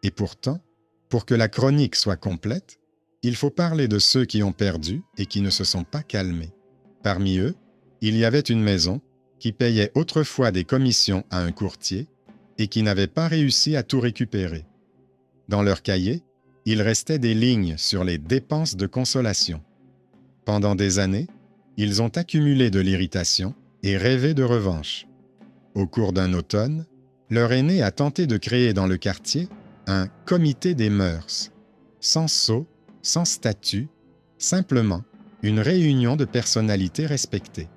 Et pourtant, pour que la chronique soit complète, il faut parler de ceux qui ont perdu et qui ne se sont pas calmés. Parmi eux, il y avait une maison qui payait autrefois des commissions à un courtier et qui n'avait pas réussi à tout récupérer. Dans leur cahier, il restait des lignes sur les dépenses de consolation. Pendant des années, ils ont accumulé de l'irritation et rêvé de revanche. Au cours d'un automne, leur aîné a tenté de créer dans le quartier un comité des mœurs, sans sceau, sans statut, simplement une réunion de personnalités respectées.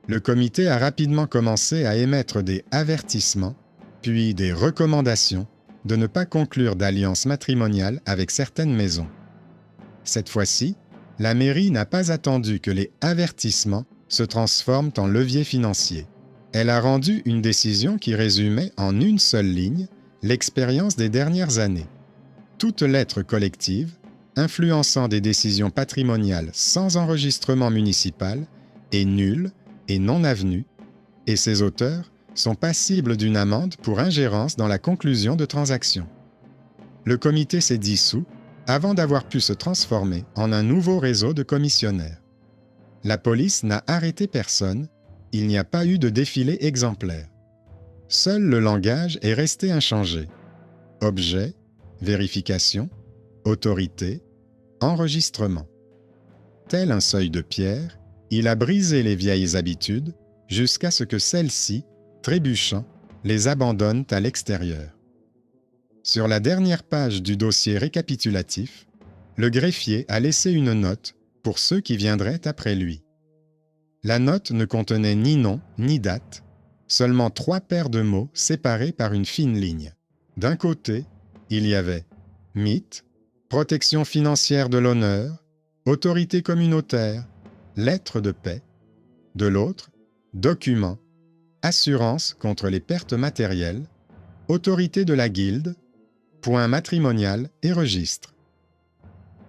Le comité a rapidement commencé à émettre des avertissements, puis des recommandations de ne pas conclure d'alliance matrimoniale avec certaines maisons. Cette fois-ci, la mairie n'a pas attendu que les avertissements se transforment en levier financier. Elle a rendu une décision qui résumait en une seule ligne l'expérience des dernières années. Toute lettre collective, influençant des décisions patrimoniales sans enregistrement municipal, est nulle et non avenue, et ses auteurs sont passibles d'une amende pour ingérence dans la conclusion de transactions. Le comité s'est dissous avant d'avoir pu se transformer en un nouveau réseau de commissionnaires. La police n'a arrêté personne, il n'y a pas eu de défilé exemplaire. Seul le langage est resté inchangé. Objet, vérification, autorité, enregistrement. Tel un seuil de pierre, il a brisé les vieilles habitudes jusqu'à ce que celles-ci, trébuchant, les abandonnent à l'extérieur. Sur la dernière page du dossier récapitulatif, le greffier a laissé une note pour ceux qui viendraient après lui. La note ne contenait ni nom ni date, seulement 3 paires de mots séparés par une fine ligne. D'un côté, il y avait mythe, protection financière de l'honneur, autorité communautaire, lettre de paix. De l'autre, document, assurance contre les pertes matérielles, autorité de la guilde, point matrimonial et registre.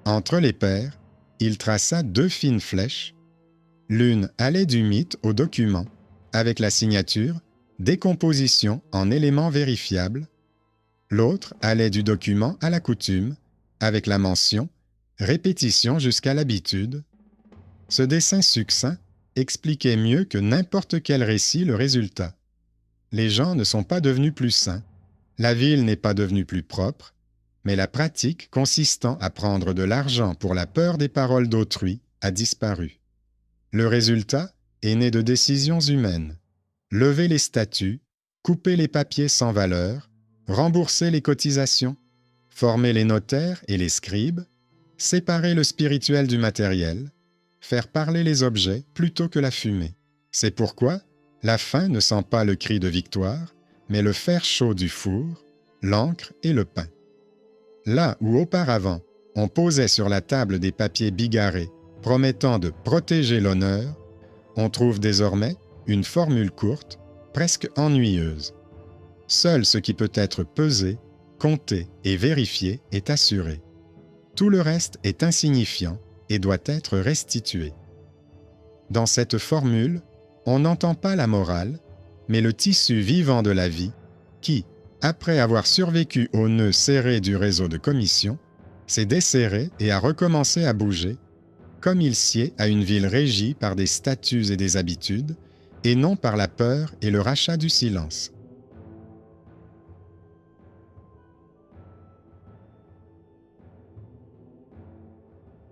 Entre les paires, il traça 2 fines flèches. L'une allait du mythe au document, avec la signature « Décomposition en éléments vérifiables ». L'autre allait du document à la coutume, avec la mention « Répétition jusqu'à l'habitude ». Ce dessin succinct expliquait mieux que n'importe quel récit le résultat. Les gens ne sont pas devenus plus sains, la ville n'est pas devenue plus propre, mais la pratique consistant à prendre de l'argent pour la peur des paroles d'autrui a disparu. Le résultat est né de décisions humaines. Lever les statuts, couper les papiers sans valeur, rembourser les cotisations, former les notaires et les scribes, séparer le spirituel du matériel, faire parler les objets plutôt que la fumée. C'est pourquoi la faim ne sent pas le cri de victoire, mais le fer chaud du four, l'encre et le pain. Là où auparavant on posait sur la table des papiers bigarrés promettant de protéger l'honneur, on trouve désormais une formule courte, presque ennuyeuse. Seul ce qui peut être pesé, compté et vérifié est assuré. Tout le reste est insignifiant et doit être restitué. Dans cette formule, on n'entend pas la morale, mais le tissu vivant de la vie qui, après avoir survécu au nœud serré du réseau de commission, s'est desserré et a recommencé à bouger, comme il sied à une ville régie par des statuts et des habitudes, et non par la peur et le rachat du silence.